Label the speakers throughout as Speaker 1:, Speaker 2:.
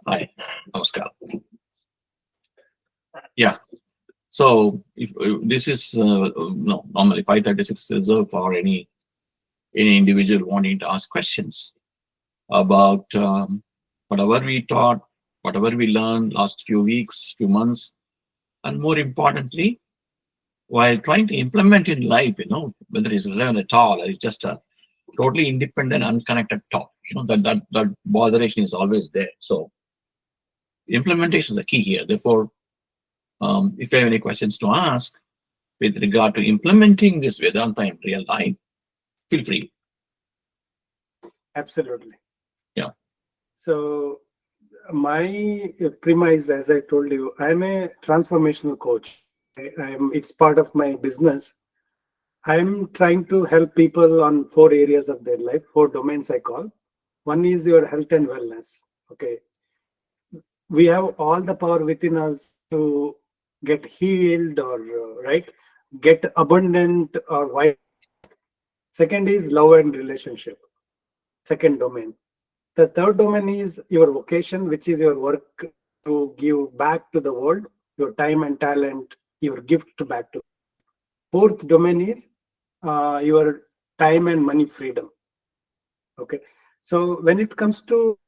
Speaker 1: Hi, Namaskar. Yeah. So if this is no normally 5:36 reserved for any individual wanting to ask questions about whatever we taught, whatever we learned last few weeks, few months, and more importantly, while trying to implement in life, whether it's relevant at all or it's just a totally independent, unconnected thought, that botheration is always there. So implementation is the key here. Therefore, if you have any questions to ask with regard to implementing this Vedanta in real life, feel free.
Speaker 2: Absolutely.
Speaker 1: Yeah.
Speaker 2: So my premise, as I told you, I'm a transformational coach. It's part of my business. I'm trying to help people on 4 areas of their life, 4 domains I call. One is your health and wellness. Okay. We have all the power within us to get healed or right, get abundant or wise. Second is love and relationship. Second domain. The third domain is your vocation, which is your work to give back to the world, your time and talent, your gift back to. Fourth domain is your time and money freedom. Okay. So when it comes to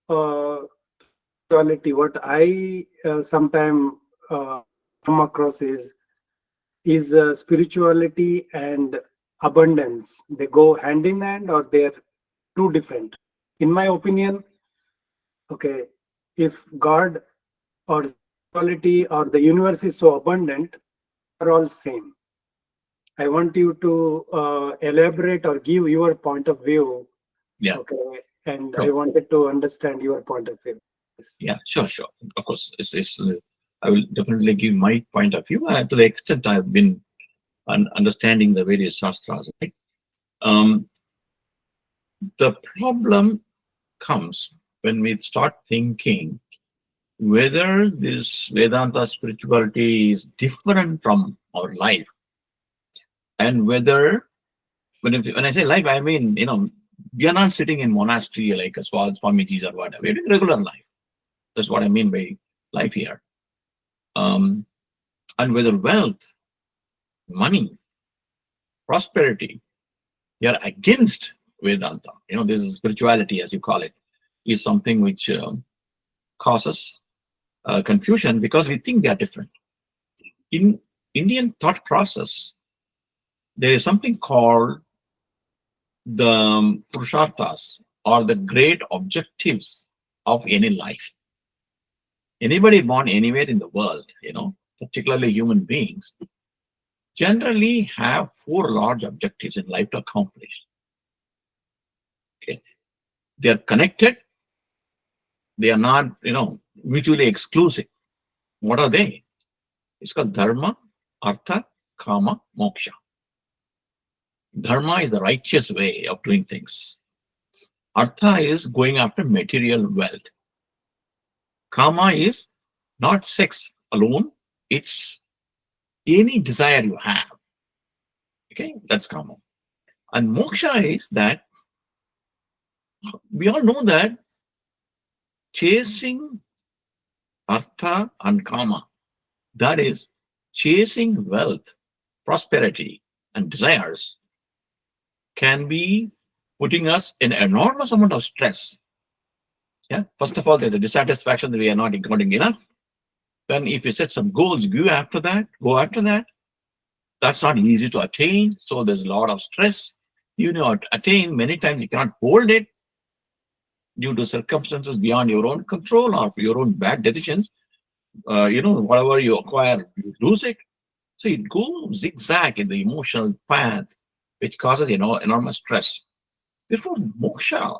Speaker 2: spirituality, what I sometimes come across is spirituality and abundance. They go hand in hand, or they're two different. In my opinion, okay, if God or spirituality or the universe is so abundant, are all same. I want you to elaborate or give your point of view.
Speaker 1: Yeah.
Speaker 2: Okay, and
Speaker 1: Sure.
Speaker 2: I wanted to understand your point of view.
Speaker 1: Yeah, sure. Of course, I will definitely give my point of view to the extent I've been understanding the various shastras. Right? Um, the problem comes when we start thinking whether this Vedanta spirituality is different from our life, and whether when I say life, I mean we are not sitting in monastery like a Swamiji's or whatever. We're doing regular life. That's what I mean by life here. And whether wealth, money, prosperity, they are against Vedanta. This is spirituality, as you call it, is something which causes confusion because we think they are different. In Indian thought process, there is something called the Purusharthas, or the great objectives of any life. Anybody born anywhere in the world, particularly human beings, generally have 4 large objectives in life to accomplish. Okay. They are connected. They are not, mutually exclusive. What are they? It's called dharma, artha, kama, moksha. Dharma is the righteous way of doing things. Artha is going after material wealth. Kama is not sex alone. It's any desire you have. Okay, that's kama. And moksha is that we all know that chasing artha and kama, that is chasing wealth, prosperity, and desires, can be putting us in enormous amount of stress. Yeah. First of all, there's a dissatisfaction that we are not getting enough. Then if you set some goals, go after that. That's not easy to attain. So there's a lot of stress. Attain many times you cannot hold it due to circumstances beyond your own control or for your own bad decisions. Whatever you acquire, you lose it. So it goes zigzag in the emotional path, which causes enormous stress. Therefore, moksha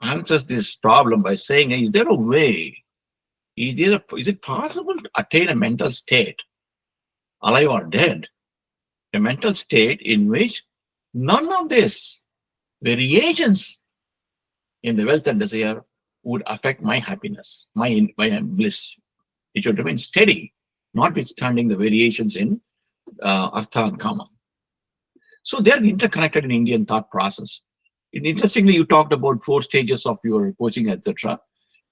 Speaker 1: answers this problem by saying, is there a way? Is it possible to attain a mental state, alive or dead, a mental state in which none of these variations in the wealth and desire would affect my happiness, my bliss? It should remain steady, notwithstanding the variations in artha and kama. So they are interconnected in Indian thought process. Interestingly, you talked about 4 stages of your coaching, etc.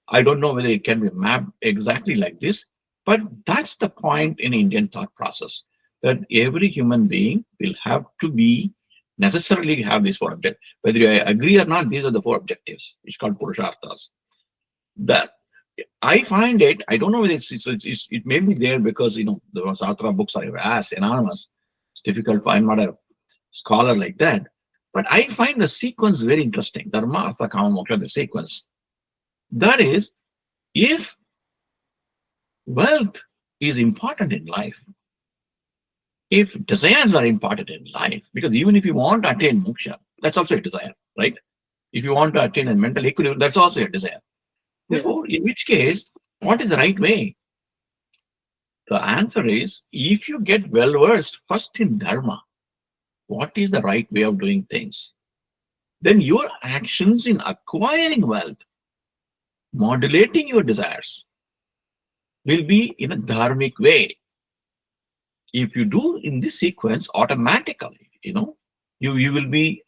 Speaker 1: I don't know whether it can be mapped exactly like this, but that's the point in Indian thought process, that every human being will have to be necessarily have these four objectives. Whether you agree or not, these are the four objectives. It's called Purusharthas. That I find it, I don't know whether it may be there because, the Shastra books are vast, enormous. It's difficult. I'm not a scholar like that. But I find the sequence very interesting. Dharma, Artha, Kama, Moksha, the sequence. That is, if wealth is important in life, if desires are important in life, because even if you want to attain moksha, that's also a desire, right? If you want to attain a mental equilibrium, that's also a desire. Therefore, in which case, what is the right way? The answer is, if you get well versed first in dharma, what is the right way of doing things? Then your actions in acquiring wealth, modulating your desires, will be in a dharmic way. If you do in this sequence, automatically, you will be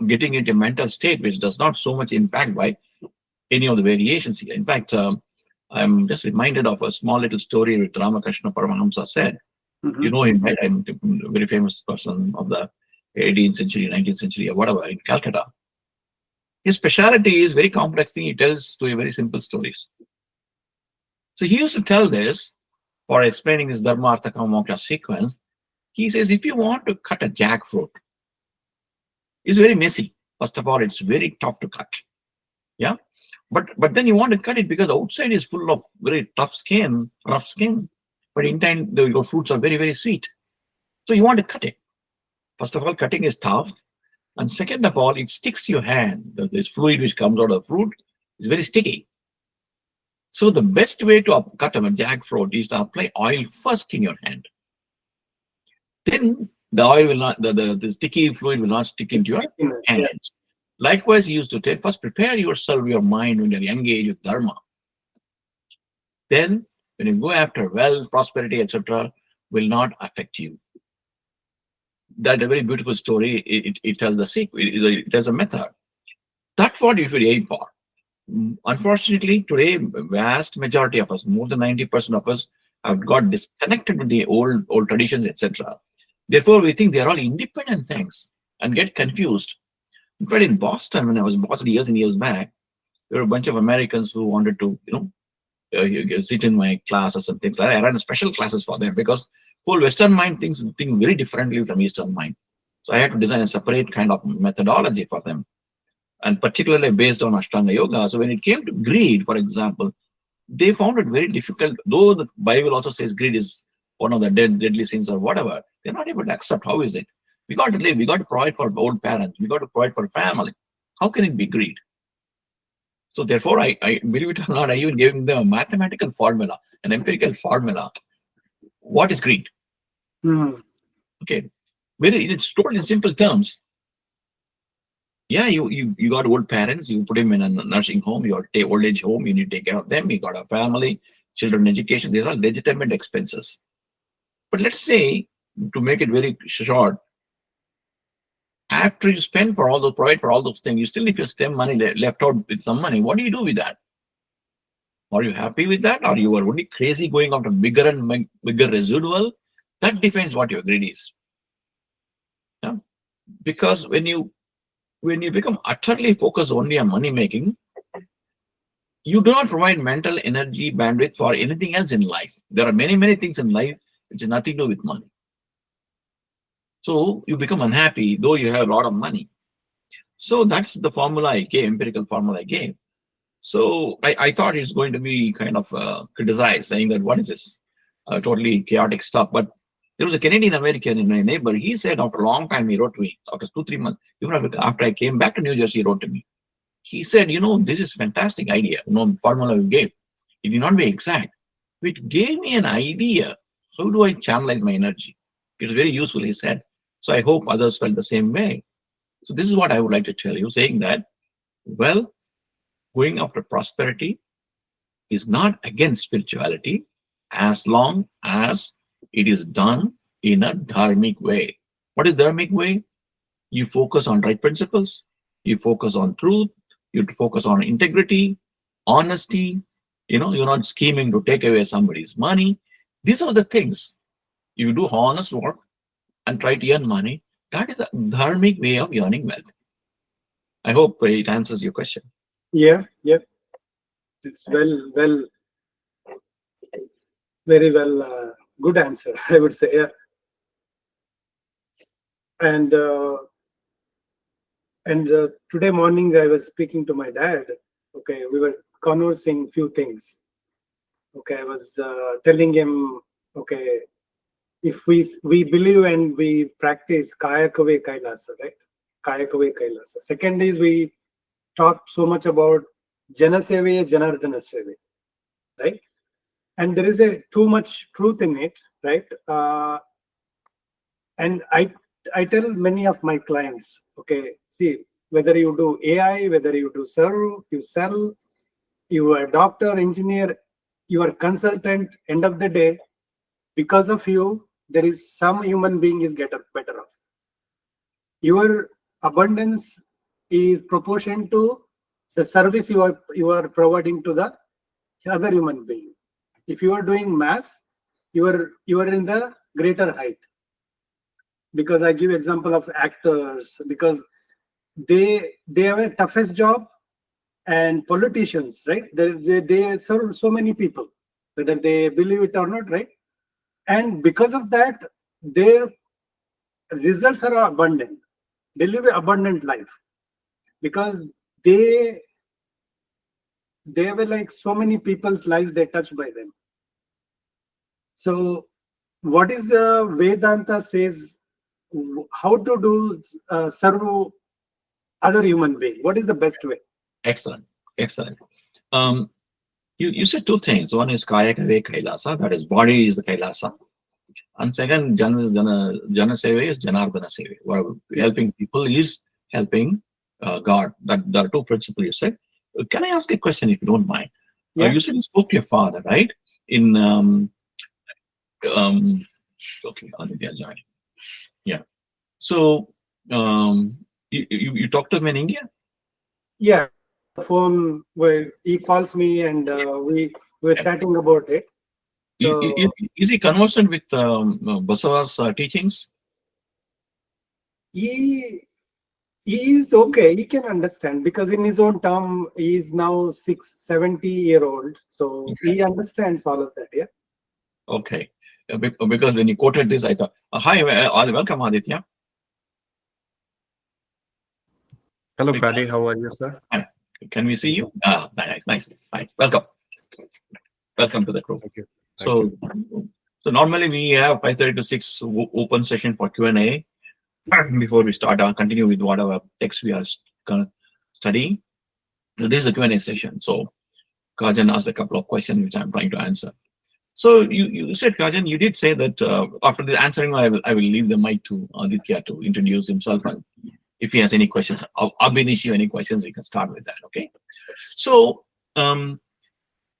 Speaker 1: getting into a mental state which does not so much impact by any of the variations here. In fact, I'm just reminded of a small little story which Ramakrishna Paramahamsa said.
Speaker 2: Mhm.
Speaker 1: You know him, right? I'm a very famous person of the 18th century, 19th century, or whatever, in Calcutta. His speciality is very complex thing. He tells to a very simple stories. So he used to tell this for explaining this Dharma, Artha, Kama, Moksha sequence. He says, if you want to cut a jackfruit, it's very messy. First of all, it's very tough to cut. Yeah. But then you want to cut it because the outside is full of very tough skin, rough skin. But in time, your fruits are very, very sweet. So you want to cut it. First of all, cutting is tough. And second of all, it sticks to your hand. This fluid which comes out of the fruit is very sticky. So the best way to cut a jackfruit is to apply oil first in your hand. Then the oil will not, the sticky fluid will not stick into your hands. Yeah. Likewise, you used to take, first prepare yourself, your mind when you're engaged with dharma. Then when you go after wealth, prosperity, etc., will not affect you. That's a very beautiful story. It has the sequence, it has a method. That's what you should aim for. Unfortunately, today, vast majority of us, more than 90% of us, have got disconnected with the old traditions, etc. Therefore, we think they are all independent things and get confused. In fact, in Boston, when I was in Boston years and years back, there were a bunch of Americans who wanted to, sit in my class or something like that. I ran special classes for them because whole Western mind thinks very differently from Eastern mind. So I had to design a separate kind of methodology for them, and particularly based on Ashtanga Yoga. So when it came to greed, for example, they found it very difficult, though the Bible also says greed is one of the deadly sins or whatever. They're not able to accept. How is it? We got to live. We got to provide for old parents. We got to provide for family. How can it be greed? So therefore, I believe it or not, I even gave them a mathematical formula, an empirical formula. What is greed? Okay, it's told in simple terms. Yeah, you got old parents. You put them in a nursing home. You got old age home. You need to take care of them. You got a family, children education. These are legitimate expenses. But let's say, to make it very short, after you spend for all those, provide for all those things, you still, if you spend money left out with some money, what do you do with that? Are you happy with that? Or you are only crazy going after bigger and bigger residual? That defines what your greed is. Yeah? Because when you become utterly focused only on money making, you do not provide mental energy bandwidth for anything else in life. There are many, many things in life which has nothing to do with money. So you become unhappy, though you have a lot of money. So that's the formula I gave, empirical formula I gave. So I thought it's going to be kind of criticized, saying that what is this totally chaotic stuff. But there was a Canadian American in my neighbor. He said after a long time, he wrote to me, after 2-3 months, even after I came back to New Jersey, he wrote to me. He said, this is a fantastic idea, formula we gave. It did not be exact. It gave me an idea. How do I channelize my energy? It was very useful, he said. So I hope others felt the same way. So this is what I would like to tell you, saying that, well, going after prosperity is not against spirituality as long as it is done in a dharmic way. What is dharmic way? You focus on right principles, you focus on truth, you focus on integrity, honesty, you're not scheming to take away somebody's money. These are the things. You do honest work and try to earn money. That is a dharmic way of earning wealth. I hope it answers your question.
Speaker 2: Yeah, it's very well, good answer, I would say. Yeah. And today morning I was speaking to my dad. Okay, we were conversing few things. Okay, I was telling him, okay, if we believe and we practice kaya kave kailasa, right? Kaya kave kailasa. Second is we talked so much about jana sevaya janardana sevaya, right? And there is too much truth in it, right? And I tell many of my clients, okay, see, whether you do AI, whether you do serve, you sell, you are a doctor, engineer, you are consultant, end of the day, because of you, there is some human being is better off. Your abundance is proportion to the service you are providing to the other human being. If you are doing mass, you are in the greater height. Because I give example of actors, because they have a toughest job, and politicians, right? They serve so many people, whether they believe it or not, right? And because of that, their results are abundant. They live an abundant life because they have like so many people's lives they touched by them. So what is Vedanta says, how to do serve other human being? What is the best way?
Speaker 1: Excellent. You said two things. One is kaya kave kailasa, that is body is the kailasa. And second, jana seva is janardana seva. Where helping people is helping God. That there are two principles you said. Can I ask a question if you don't mind?
Speaker 2: Yeah.
Speaker 1: You said you spoke to your father, right? In okay, Aditya joined. Yeah. So you talked to him in India?
Speaker 2: Yeah. Phone where he calls me and we were chatting about it. So,
Speaker 1: is he conversant with Basava's teachings?
Speaker 2: He is okay. He can understand because in his own term, he is now 70-year-old. So he understands all of that. Yeah.
Speaker 1: Okay. Because when you quoted this, I thought, hi, welcome, Aditya.
Speaker 3: Hello, Paddy. How are you, sir?
Speaker 1: Hi. Can we see you? Nice. Hi, welcome to the group.
Speaker 3: Thank you.
Speaker 1: So normally we have 5:30 to 6 open session for Q&A. Before we start, I'll continue with whatever text we are studying. So this is a Q&A session. So Kajan asked a couple of questions which I'm trying to answer. So you said, Kajan, you did say that after the answering, I will leave the mic to Aditya to introduce himself, and if he has any questions, Abhinish, any questions, we can start with that. Okay. So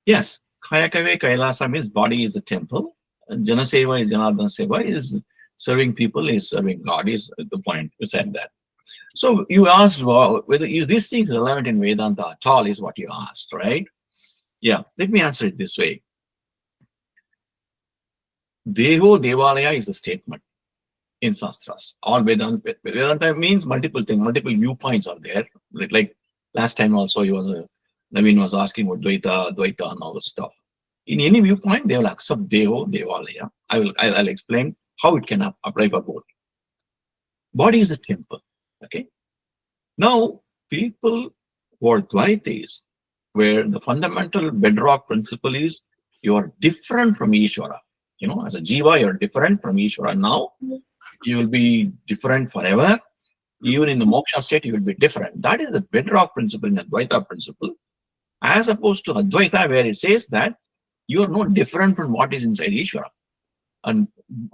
Speaker 1: yes, Kaya Kave Kailasa means body is the temple, and Jana Seva is Janardana Seva, is serving people, is serving God, is the point. You said that. So you asked, well, whether is these things relevant in Vedanta at all, is what you asked, right? Yeah, let me answer it this way. Deho Devalaya is a statement in Shastras. All Vedanta means multiple things, multiple viewpoints are there. Like last time also, Naveen was asking about Dvaita and all this stuff. In any viewpoint, they will accept Deho Devalaya. I'll explain how it can apply for both. Body is a temple. Okay. Now, people who are Dvaitas, where the fundamental bedrock principle is you are different from Ishvara. As a Jiva, you're different from Ishvara. Now, you will be different forever. Even in the moksha state, you will be different. That is the bedrock principle in the Advaita principle, as opposed to Advaita, where it says that you are not different from what is inside Ishvara. And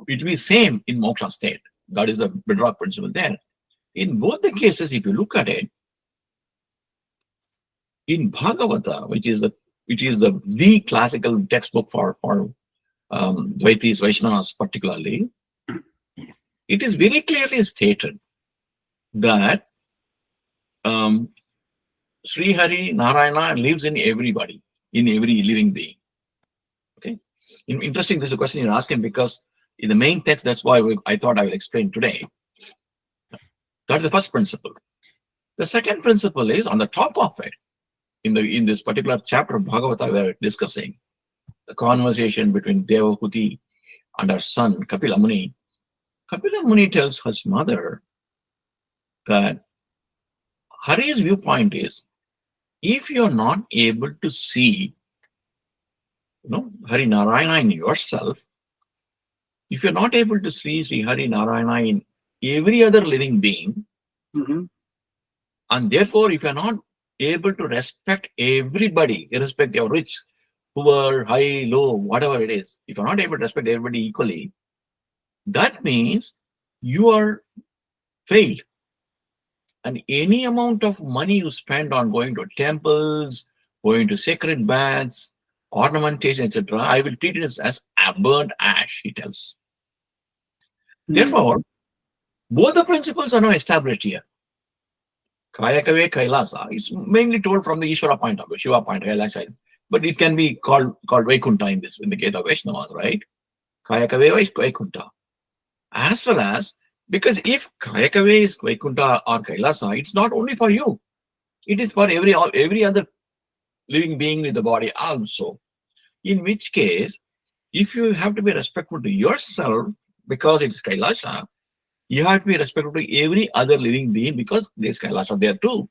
Speaker 1: it will be same in moksha state. That is the bedrock principle there. In both the cases, if you look at it, in Bhagavata, which is the classical textbook for Dvaitis, Vaishnavas particularly, it is very clearly stated that Sri Hari Narayana lives in everybody, in every living being. Okay. Interesting, this is a question you're asking because in the main text, that's why I thought I will explain today. That's the first principle. The second principle is on the top of it, in this particular chapter of Bhagavata, we're discussing the conversation between Devahuti and her son, Kapila Muni. Kapila Muni tells his mother that Hari's viewpoint is, if you're not able to see, Hari Narayana in yourself, if you're not able to see Sri Hari Narayana in every other living being, and therefore if you're not able to respect everybody, irrespective of rich, poor, high, low, whatever it is, if you're not able to respect everybody equally, that means you are failed. And any amount of money you spend on going to temples, going to sacred baths, ornamentation, etc., I will treat it as a burnt ash, he tells. Therefore, both the principles are now established here. Kayakave Kailasa is mainly told from the Ishvara point of view, Shiva point, Kailasa, but it can be called Vaikunta in the case of Vaishnavas, right? Kayakave Vaikunta. As well as, because if Kayakave is Vaikunta or Kailasa, it's not only for you. It is for every other living being with the body also. In which case, if you have to be respectful to yourself because it's Kailasa, you have to be respectful to every other living being because there's Kailasa there too.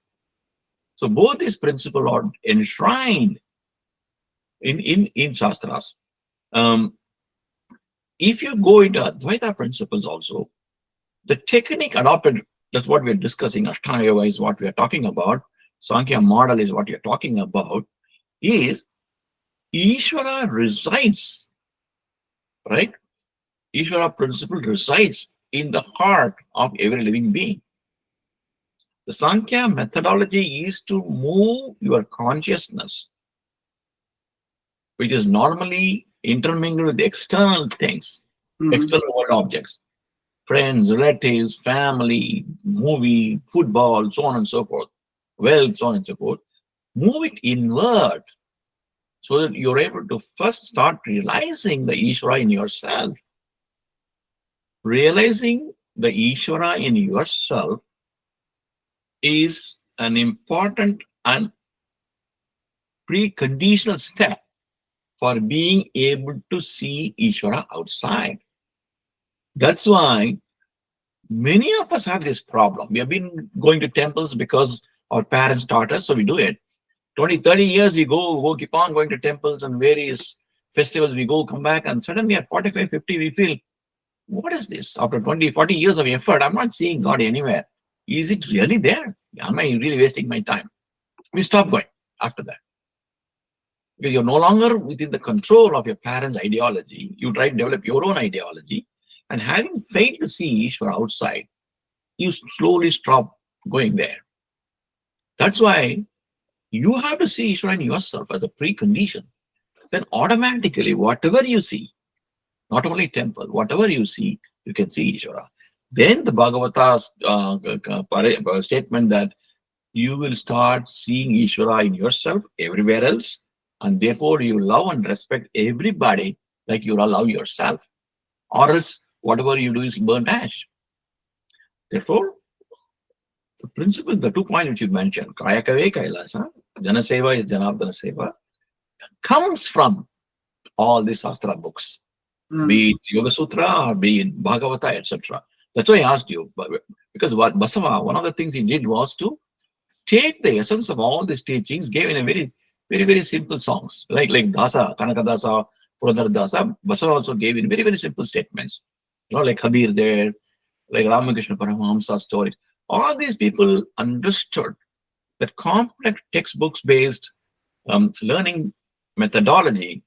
Speaker 1: So both these principles are enshrined in Shastras. If you go into Advaita principles also, the technique adopted, that's what we're discussing, Ashtanga Yoga is what we are talking about, Sankhya model is what you're talking about, is Ishvara resides, right? Ishvara principle resides in the heart of every living being. The Sankhya methodology is to move your consciousness, which is normally intermingled with external things, external world objects, friends, relatives, family, movie, football, so on and so forth, wealth, so on and so forth. Move it inward so that you're able to first start realizing the Ishvara in yourself. Realizing the Ishvara in yourself is an important and preconditional step for being able to see Ishvara outside. That's why many of us have this problem. We have been going to temples because our parents taught us, so we do it. 20, 30 years we go keep on going to temples and various festivals, we go, come back, and suddenly at 45, 50, we feel, what is this? After 20, 40 years of effort, I'm not seeing God anywhere. Is it really there? Am I really wasting my time? We stop going after that. Because you're no longer within the control of your parents' ideology. You try to develop your own ideology. And having failed to see Ishvara outside, you slowly stop going there. That's why you have to see Ishvara in yourself as a precondition. Then automatically, whatever you see, not only temple, whatever you see, you can see Ishvara. Then the Bhagavata's statement that you will start seeing Ishvara in yourself, everywhere else, and therefore you love and respect everybody like you love yourself. Or else, whatever you do is burnt ash. Therefore, the principle, the 2 points which you mentioned, Kayakave Kailasa, Janaseva is Janardana Seva, comes from all these Shastra books, be it Yoga Sutra or be it Bhagavata, etc. That's why I asked you, because what Basava, one of the things he did was to take the essence of all these teachings, gave in a very, very, very simple songs, like Dasa, Kanakadasa, Purandara Dasa. Basava also gave in very, very simple statements, like Kabir there, like Ramakrishna Paramahamsa stories. All these people understood that complex textbooks based learning methodology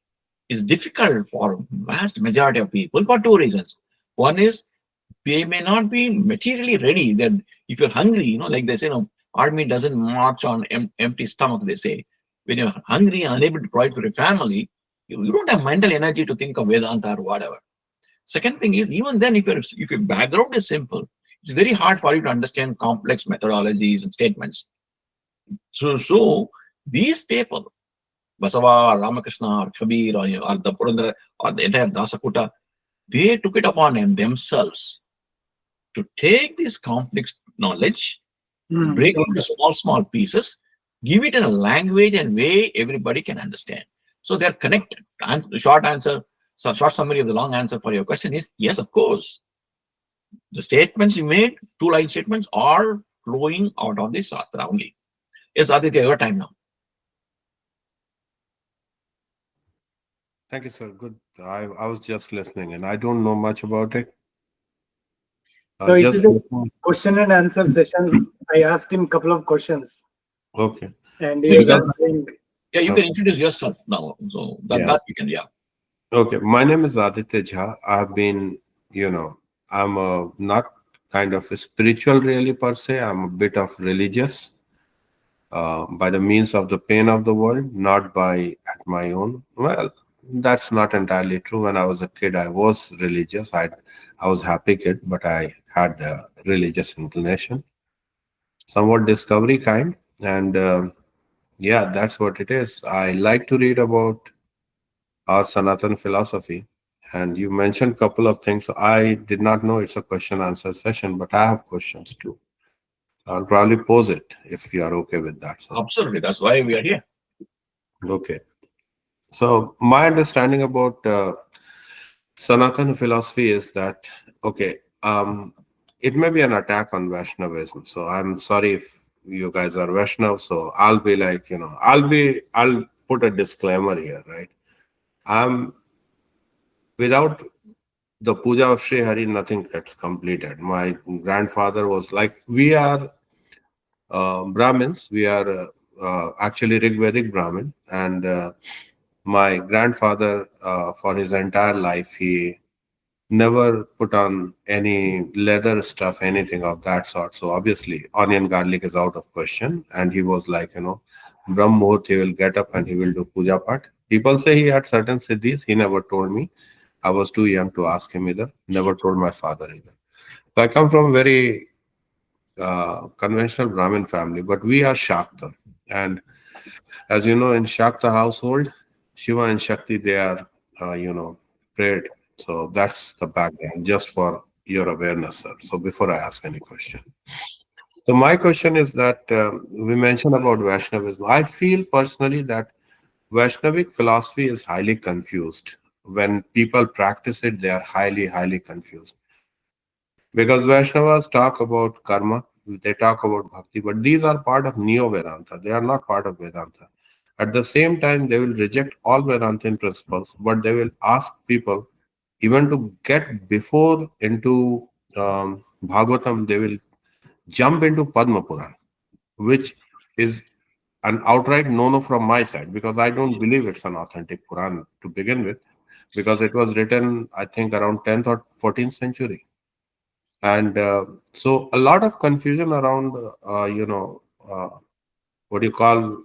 Speaker 1: is difficult for vast majority of people for 2 reasons. One is they may not be materially ready. That if you're hungry, like they say, army doesn't march on empty stomach, they say. When you're hungry and unable to provide for your family, you don't have mental energy to think of Vedanta or whatever. Second thing is, even then, if your background is simple, it's very hard for you to understand complex methodologies and statements. So these people, Basava, Ramakrishna, or Kabir, or the Purandara, or the entire Dasakuta, they took it upon themselves to take this complex knowledge, break it into
Speaker 2: Okay.
Speaker 1: small pieces, give it in a language and way everybody can understand. So they're connected. And the short answer, so short summary of the long answer for your question is yes, of course. The statements you made, two-line statements, are flowing out of the Shastra only. Yes, Aditya, your time now.
Speaker 3: Thank you, sir. Good. I was just listening and I don't know much about it.
Speaker 2: So it is
Speaker 3: Just
Speaker 2: a
Speaker 3: listening.
Speaker 2: question and answer session. I asked him a couple of questions
Speaker 3: Okay.
Speaker 2: and
Speaker 1: So
Speaker 2: he
Speaker 1: you
Speaker 2: was
Speaker 1: can,
Speaker 3: Because
Speaker 2: answering.
Speaker 1: yeah, you can
Speaker 3: okay.
Speaker 1: introduce yourself now. So
Speaker 3: Yeah.
Speaker 1: that you can, yeah.
Speaker 3: Okay. My name is Aditya Jha. I've been, I'm a not kind of a spiritual really per se. I'm a bit of religious by the means of the pain of the world, not by at my own. Well, that's not entirely true. When I was a kid, I was religious. I was happy kid, but I had a religious inclination, somewhat discovery kind. And yeah, that's what it is. I like to read about our Sanatan philosophy. And you mentioned a couple of things. I did not know it's a question answer session, but I have questions too. I'll probably pose it if you are okay with that. So,
Speaker 1: Absolutely. That's why we are here.
Speaker 3: okay. So, my understanding about Sanatana philosophy is that, okay, it may be an attack on Vaishnavism. So, I'm sorry if you guys are Vaishnav. So, I'll be like, I'll put a disclaimer here, right? I'm without the puja of Sri Hari, nothing gets completed. My grandfather was like, we are Brahmins, we are actually Rigvedic Brahmin, and my grandfather, for his entire life, he never put on any leather stuff, anything of that sort. So obviously, onion garlic is out of question. And he was like, Brahm Muhurt, he will get up and he will do puja part. People say he had certain siddhis. He never told me. I was too young to ask him either. Never told my father either. So I come from very conventional Brahmin family, but we are Shakta. And as you know, in Shakta household, Shiva and Shakti, they are, prayed. So that's the background, just for your awareness, sir. So before I ask any question. So my question is that we mentioned about Vaishnavism. I feel personally that Vaishnavic philosophy is highly confused. When people practice it, they are highly, highly confused. Because Vaishnavas talk about karma, they talk about bhakti, but these are part of Neo Vedanta. They are not part of Vedanta. At the same time, they will reject all Vedantin principles, but they will ask people even to get before into Bhagavatam, they will jump into Padma Puran, which is an outright no-no from my side because I don't believe it's an authentic Quran to begin with, because it was written, I think, around 10th or 14th century. And so a lot of confusion around, what you call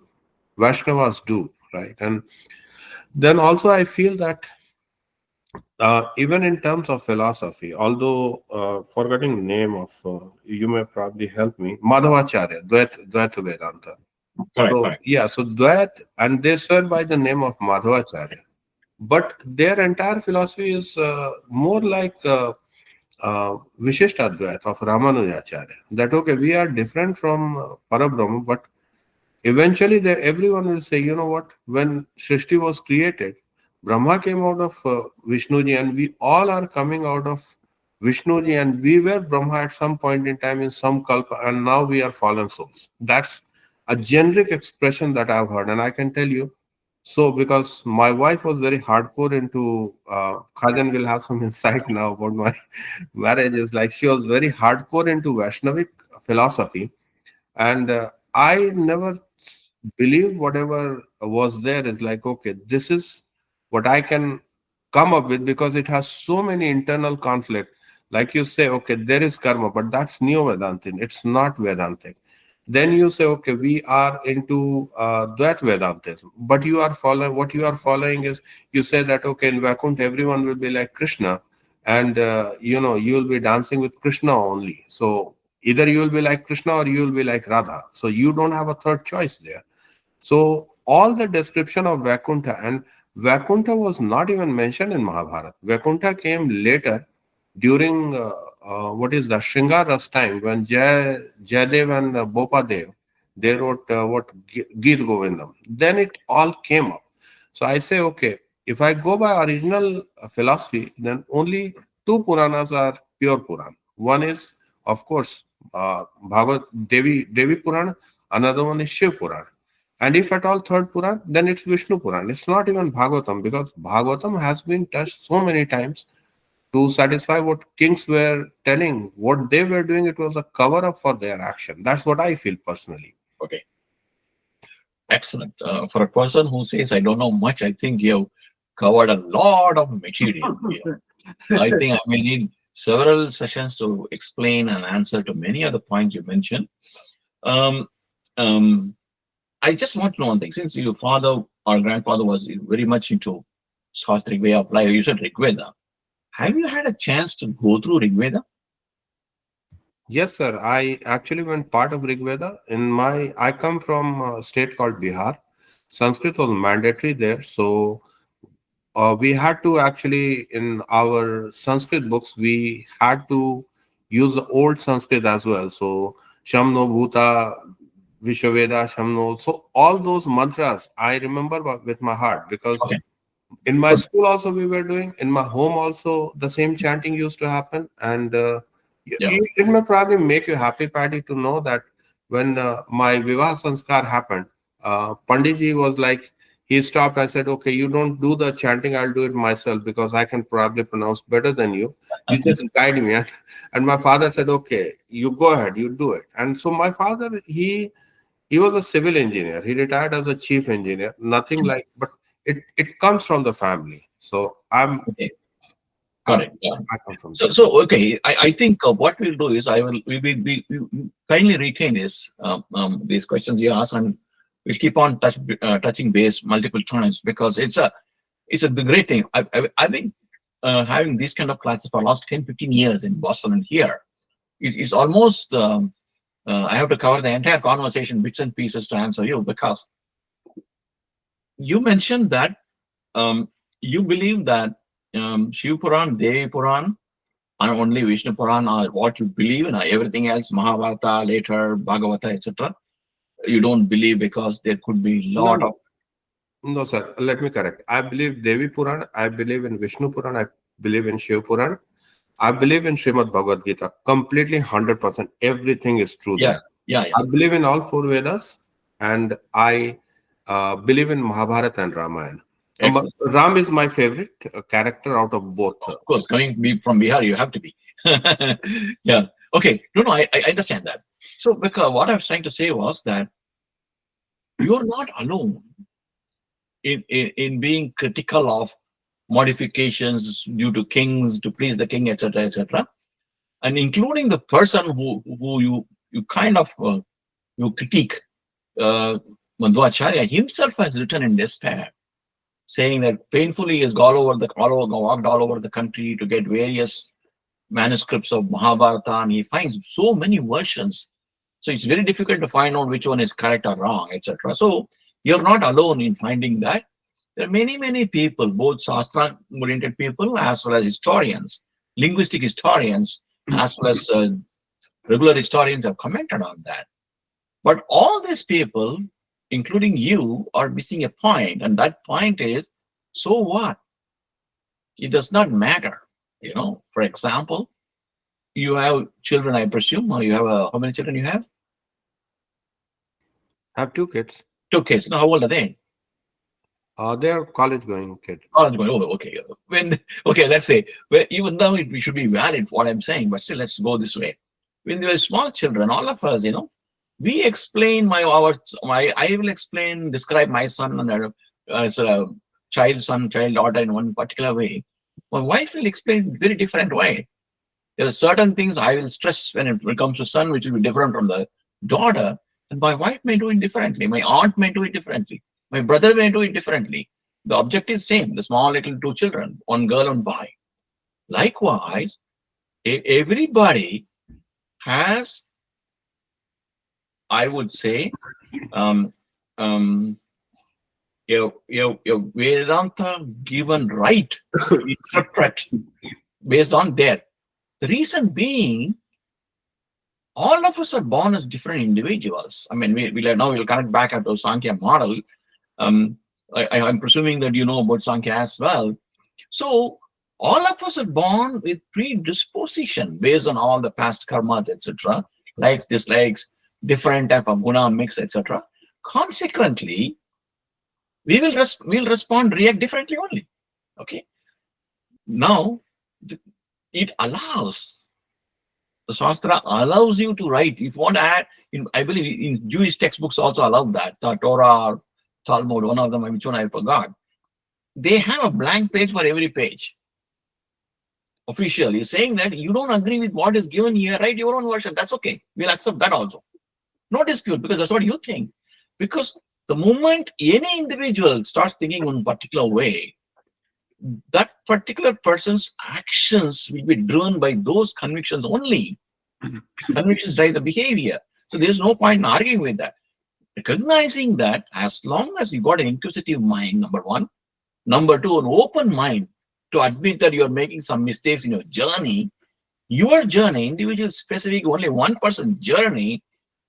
Speaker 3: Vaishnavas do, right? And then also I feel that even in terms of philosophy, although forgetting name of, you may probably help me, Madhavacharya, Dvaita Vedanta.
Speaker 1: Correct,
Speaker 3: So
Speaker 1: correct.
Speaker 3: yeah, so Dvait, and they swear by the name of Madhavacharya. But their entire philosophy is more like Vishishtadvait of Ramanujacharya. That okay, we are different from Parabrahma, but eventually everyone will say, you know what, when Srishti was created, Brahma came out of Vishnuji, and we all are coming out of Vishnuji, and we were Brahma at some point in time in some kalpa, and now we are fallen souls. That's a generic expression that I've heard, and I can tell you. So, because my wife was very hardcore into, Khajan will have some insight now about my marriage, is like she was very hardcore into Vaishnavic philosophy, and I never believed whatever was there is like, okay, this is what I can come up with because it has so many internal conflict. Like you say, okay, there is karma, but that's Neo Vedantin. It's not Vedantic. Then you say, okay, we are into that Vedantism, but you are following, what you are following is, you say that, okay, in Vakunt, everyone will be like Krishna, and you'll be dancing with Krishna only. So either you will be like Krishna or you will be like Radha. So you don't have a third choice there. So all the description of Vaikuntha, and Vaikuntha was not even mentioned in Mahabharata. Vaikuntha came later during what is the Shringaras time when Jayadev and Bopadev, they wrote Geet Govindam. Then it all came up. So I say, okay, if I go by original philosophy, then only two Puranas are pure Puran. One is, of course, Bhagavad Devi Purana. Another one is Shiv Purana. And if at all third Puran, then it's Vishnu Puran. It's not even Bhagavatam, because Bhagavatam has been touched so many times to satisfy what kings were telling. What they were doing, it was a cover up for their action. That's what I feel personally.
Speaker 1: Okay, excellent. For a person who says, I don't know much, I think you have covered a lot of material here. I think I may need several sessions to explain and answer to many of the points you mentioned. Um, I just want to know one thing. Since your father or grandfather was very much into Shastric way of life, you said Rigveda. Have you had a chance to go through Rigveda?
Speaker 3: Yes, sir. I actually went part of Rig Veda. I come from a state called Bihar. Sanskrit was mandatory there, so we had to actually, in our Sanskrit books, we had to use the old Sanskrit as well. So Shamno Bhuta, Vishwaveda, Shamno. So all those mantras I remember with my heart, because
Speaker 1: Okay.
Speaker 3: in my
Speaker 1: Good.
Speaker 3: school also we were doing, in my home also the same chanting used to happen. And
Speaker 1: Yeah.
Speaker 3: it may probably make you happy, Paddy, to know that when my Vivah Sanskar happened, Panditji was like, he stopped. I said, okay, you don't do the chanting, I'll do it myself, because I can probably pronounce better than you. You just guide me. And my father said, okay, you go ahead, you do it. And so my father, he was a civil engineer. He retired as a chief engineer. Nothing like, but it comes from the family. So
Speaker 1: Okay. Got it. Yeah.
Speaker 3: I come from there.
Speaker 1: So okay. I think what we'll do is we kindly retain these questions you ask, and we'll keep on touching base multiple times, because it's a the great thing. I've been having these kind of classes for the last 10-15 years in Boston and here. It's almost I have to cover the entire conversation, bits and pieces, to answer you, because you mentioned that you believe that Shiv Puran, Devi Puran, and only Vishnu Puran are what you believe in. Everything else, Mahabharata, later Bhagavata, etc., you don't believe, because there could be
Speaker 3: No,
Speaker 1: lot of.
Speaker 3: no, sir. Let me correct. I believe Devi Puran. I believe in Vishnu Puran. I believe in Shiv Puran. I believe in Srimad Bhagavad Gita. Completely 100%. Everything is true
Speaker 1: Yeah,
Speaker 3: there.
Speaker 1: yeah.
Speaker 3: I believe in all four Vedas, and I believe in Mahabharata and Ramayana.
Speaker 1: Excellent.
Speaker 3: Ram is my favorite character out of both.
Speaker 1: Of course, from Bihar, you have to be. Yeah. Okay. No, I understand that. So, because what I was trying to say was that you are not alone in being critical of modifications due to kings to please the king, etc., etc., and including the person who you kind of you critique. Madhvacharya himself has written in despair, saying that painfully he has walked all over the country to get various manuscripts of Mahabharata, and he finds so many versions. So it's very difficult to find out which one is correct or wrong, etc. So you're not alone in finding that. There are many people, both Shastra-oriented people as well as historians, linguistic historians, as well as regular historians have commented on that. But all these people, including you, are missing a point, and that point is, so what? It does not matter. For example, you have children, I presume, or you have how many children you have?
Speaker 3: I have two kids.
Speaker 1: 2 kids. Now, how old are they?
Speaker 3: They're college-going kids.
Speaker 1: College going. Oh, okay. Let's say, well, even though it should be valid what I'm saying, but still, let's go this way. When they were small children, all of us, we explain I will describe my son and child, daughter in one particular way. My wife will explain very different way. There are certain things I will stress when it comes to son, which will be different from the daughter, and my wife may do it differently. My aunt may do it differently. My brother may do it differently. The object is same, the small little 2 children, one girl and boy. Likewise, everybody has I would say, um, your Vedanta given right to interpret based on there. The reason being, all of us are born as different individuals. I mean, we'll connect back to Sankhya model. I'm presuming that you know about Sankhya as well. So all of us are born with predisposition based on all the past karmas, etc., likes, dislikes, different type of guna mix, etc. Consequently, we'll respond, react differently only. Okay. Now, it allows, the Shastra allows you to write. If you want to add, I believe in Jewish textbooks also allow that, the Torah or Talmud, one of them, which one I forgot. They have a blank page for every page. Officially saying that you don't agree with what is given here, write your own version. That's okay. We'll accept that also. No dispute, because that's what you think. Because the moment any individual starts thinking in a particular way, that particular person's actions will be driven by those convictions only. Convictions drive the behavior. So there's no point in arguing with that. Recognizing that as long as you got an inquisitive mind, number one. Number two, an open mind to admit that you're making some mistakes in your journey, individual specific, only one person's journey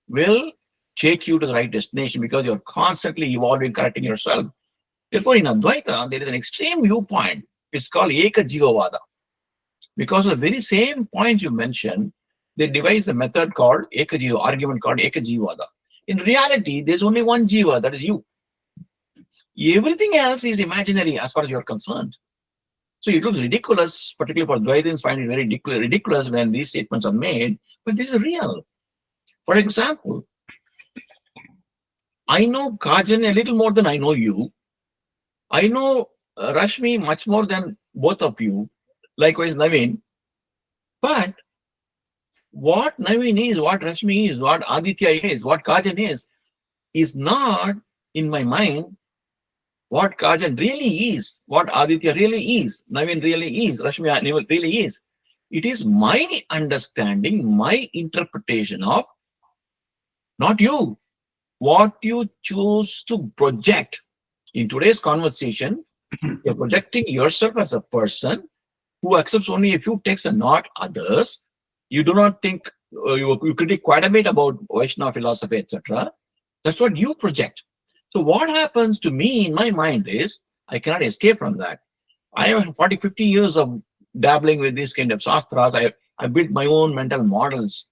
Speaker 1: will take you to the right destination because you're constantly evolving, correcting yourself. Therefore, in Advaita, there is an extreme viewpoint. It's called Eka Jivavada. Because of the very same point you mentioned, they devised a method called Eka Jiva, argument called Eka Jivavada. In reality, there's only one Jiva, that is you. Everything else is imaginary as far as you're concerned. So it looks ridiculous, particularly for Dvaitins, find it very ridiculous when these statements are made, but this is real. For example, I know Kajan a little more than I know you. I know Rashmi much more than both of you. Likewise, Naveen. But what Naveen is, what Rashmi is, what Aditya is, what Kajan is not in my mind what Kajan really is, what Aditya really is, Naveen really is, Rashmi really is. It is my understanding, my interpretation of, not you, what you choose to project. In today's conversation, you're projecting yourself as a person who accepts only a few texts and not others. You do not think, you critique quite a bit about Vaishnava philosophy, etc. That's what you project. So what happens to me in my mind is, I cannot escape from that. I have 40, 50 years of dabbling with these kind of shastras. I built my own mental models.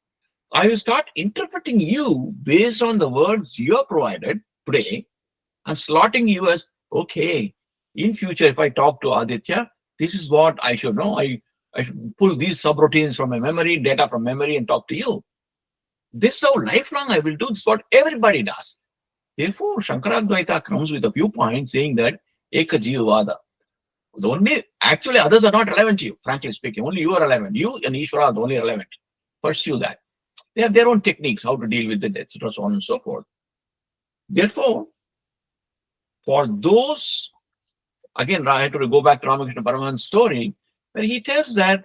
Speaker 1: I will start interpreting you based on the words you have provided today and slotting you as, okay, in future, if I talk to Aditya, this is what I should know. I should pull these subroutines from my memory, data from memory, and talk to you. This is how lifelong I will do. This is what everybody does. Therefore, Shankaradvaita comes with a viewpoint saying that Eka Jivavada. Actually, others are not relevant to you, frankly speaking. Only you are relevant. You and Ishvara are the only relevant. Pursue that. They have their own techniques, how to deal with it, etc., so on and so forth. Therefore, for those, again, I have to go back to Ramakrishna Paramahansa's story, where he tells that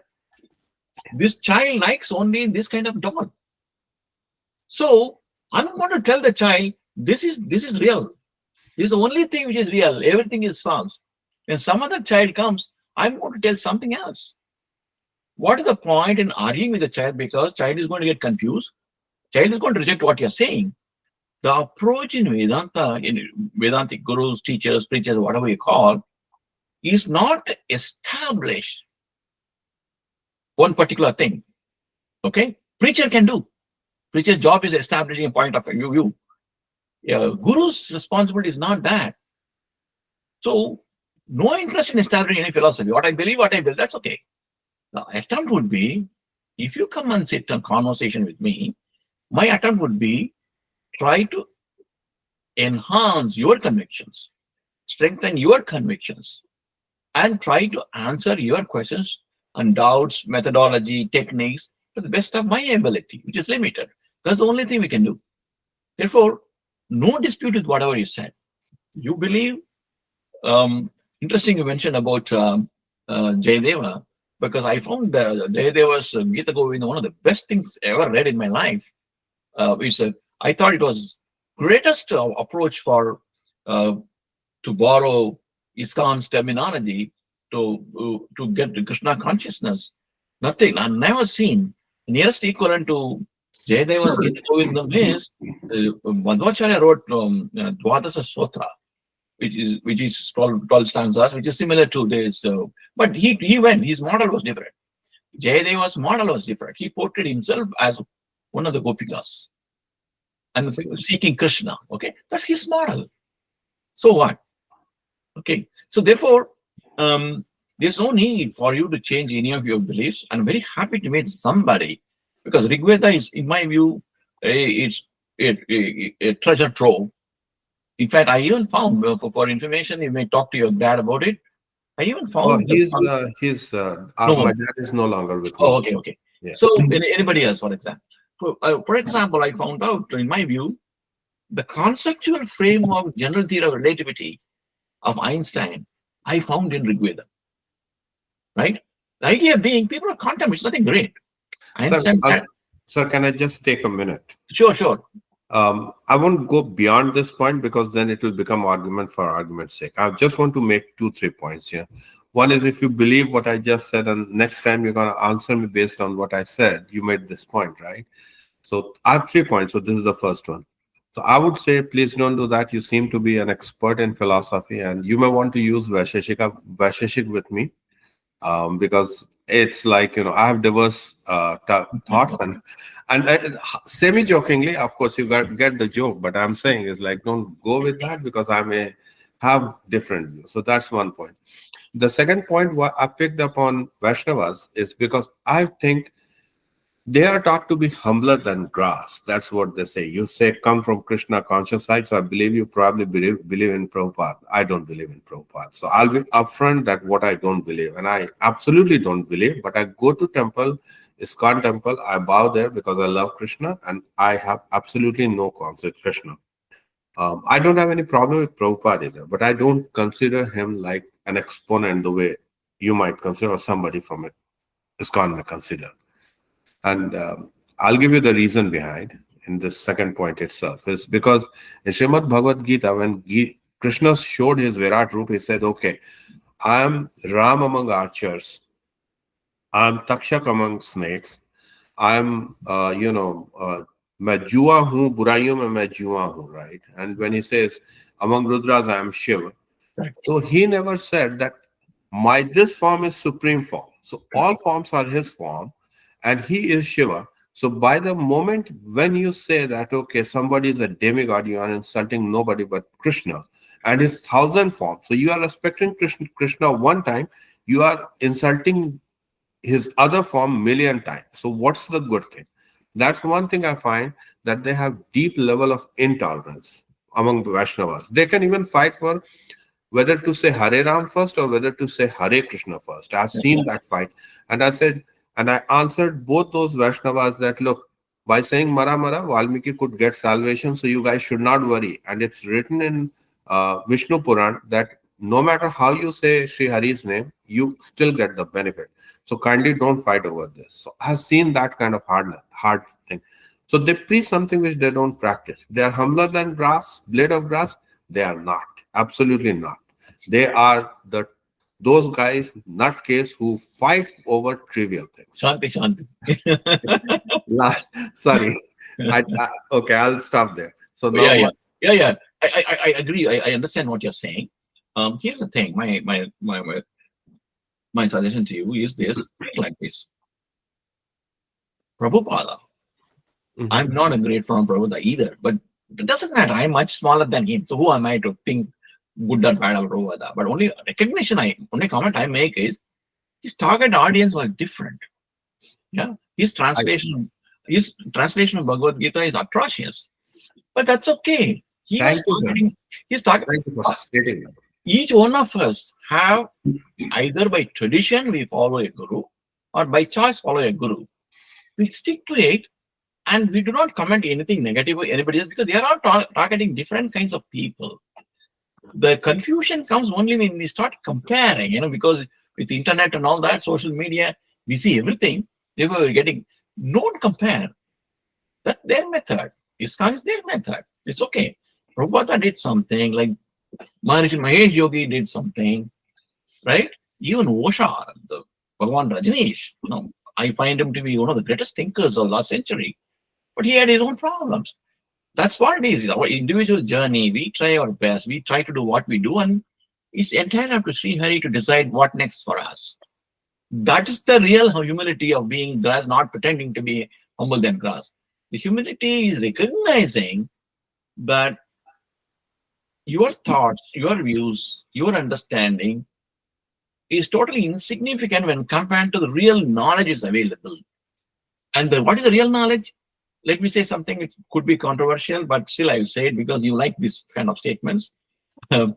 Speaker 1: this child likes only this kind of doll. So, I'm going to tell the child, this is real. This is the only thing which is real. Everything is false. When some other child comes, I'm going to tell something else. What is the point in arguing with the child? Because child is going to get confused. Child is going to reject what you're saying. The approach in Vedanta, in Vedantic gurus, teachers, preachers, whatever you call, is not establish one particular thing. Okay? Preacher can do. Preacher's job is establishing a point of view. Guru's responsibility is not that. So, no interest in establishing any philosophy. What I believe, that's okay. The attempt would be, if you come and sit in conversation with me, my attempt would be try to enhance your convictions, strengthen your convictions, and try to answer your questions and doubts, methodology, techniques to the best of my ability, which is limited. That's the only thing we can do. Therefore, no dispute with whatever you said. You believe, interesting you mentioned about Jayadeva, because I found Jayadeva's Gita Govinda one of the best things ever read in my life. It's I thought it was greatest approach for to borrow ISKCON's terminology to get to Krishna consciousness. Nothing. I've never seen the nearest equivalent to Jayadeva's Gita Govindam is Madhvacharya wrote Dwadasa Sotra, which is 12 stanzas, which is similar to this. But he went. His model was different. Jayadeva's model was different. He portrayed himself as one of the Gopikas and seeking Krishna. Okay, that's his model. So what? Okay, so therefore, there's no need for you to change any of your beliefs. I'm very happy to meet somebody because Rigveda is, in my view, it's a treasure trove. In fact, I even found for information, you may talk to your dad about it. I even found.
Speaker 3: My dad is no longer with me.
Speaker 1: Oh, okay, okay.
Speaker 3: Yeah.
Speaker 1: So anybody else, for example. For example, I found out, in my view, the conceptual frame of general theory of relativity of Einstein, I found in Rigveda. Right? The idea being people are quantum, it's nothing great. Einstein said,
Speaker 3: Sir, can I just take a minute?
Speaker 1: Sure, sure.
Speaker 3: I won't go beyond this point because then it will become argument for argument's sake. I just want to make 2-3 points here. One is if you believe what I just said, and next time you're going to answer me based on what I said, you made this point, right? So I have 3 points. So this is the first one. So I would say, please don't do that. You seem to be an expert in philosophy, and you may want to use Vaisheshik with me because it's like, I have diverse thoughts and semi-jokingly, of course, you get the joke, but I'm saying is like, don't go with that because I may have different views. So that's one point. The second point what I picked up on Vaishnavas is because I think they are taught to be humbler than grass. That's what they say. You say, come from Krishna conscious side. So I believe you probably believe in Prabhupada. I don't believe in Prabhupada. So I'll be upfront that what I don't believe. And I absolutely don't believe, but I go to temple, ISKCON temple. I bow there because I love Krishna and I have absolutely no concept Krishna. I don't have any problem with Prabhupada either, but I don't consider him like an exponent the way you might consider or somebody from ISKCON may consider. And I'll give you the reason behind in the second point itself is because in Srimad Bhagavad Gita, when Krishna showed his Virat Roop, he said, okay, I am Ram among archers. I am Takshak among snakes. I am, मैं जुआ हूँ, बुराइयों में मैं जुआ हूँ, right? And when he says, among Rudras, I am Shiva.
Speaker 1: Right.
Speaker 3: So he never said that this form is supreme form. So all forms are his form. And he is Shiva. So by the moment when you say that, okay, somebody is a demigod, you are insulting nobody but Krishna and his 1,000 forms. So you are respecting Krishna one time, you are insulting his other form million times. So what's the good thing? That's one thing I find, that they have deep level of intolerance among the Vaishnavas. They can even fight for whether to say Hare Ram first or whether to say Hare Krishna first. I've seen that fight. And I answered both those Vaishnavas that, look, by saying Mara Mara, Valmiki could get salvation, so you guys should not worry. And it's written in Vishnu Puran that no matter how you say Sri Hari's name, you still get the benefit. So kindly don't fight over this. So I've seen that kind of hard thing. So they preach something which they don't practice. They are humbler than grass, blade of grass. They are not. Absolutely not. They are those guys, nutcase, who fight over trivial things.
Speaker 1: Shanti.
Speaker 3: Sorry. Okay, I'll stop there. So now
Speaker 1: Yeah. I agree. I understand what you're saying. Here's the thing. My suggestion to you is this: think like this. Prabhupada.
Speaker 3: Mhm.
Speaker 1: I'm not a great fan of Prabhupada either, but it doesn't matter. I'm much smaller than him. So who am I to think good or bad of Prabhupada? But only comment I make is his target audience was different. Yeah, his translation of Bhagavad Gita is atrocious, but that's okay. He's talking.
Speaker 3: Thank you for stating that.
Speaker 1: Each one of us have either by tradition we follow a guru or by choice follow a guru. We stick to it and we do not comment anything negative or anybody else because they are all targeting different kinds of people. The confusion comes only when we start comparing, because with the internet and all that, social media, we see everything. Therefore, we're getting, don't compare. That's their method. ISKCON is their method. It's okay. Prabhupada did something, like Maharishi Mahesh Yogi did something, right? Even Osha, the Bhagavan Rajneesh, I find him to be one of the greatest thinkers of last century, but he had his own problems. That's what it is. It's our individual journey. We try our best. We try to do what we do, and it's entirely up to Sri Hari to decide what next for us. That is the real humility of being grass, not pretending to be humble than grass. The humility is recognizing that your thoughts, your views, your understanding is totally insignificant when compared to the real knowledge is available. And what is the real knowledge? Let me say something, it could be controversial, but still I will say it because you like this kind of statements. The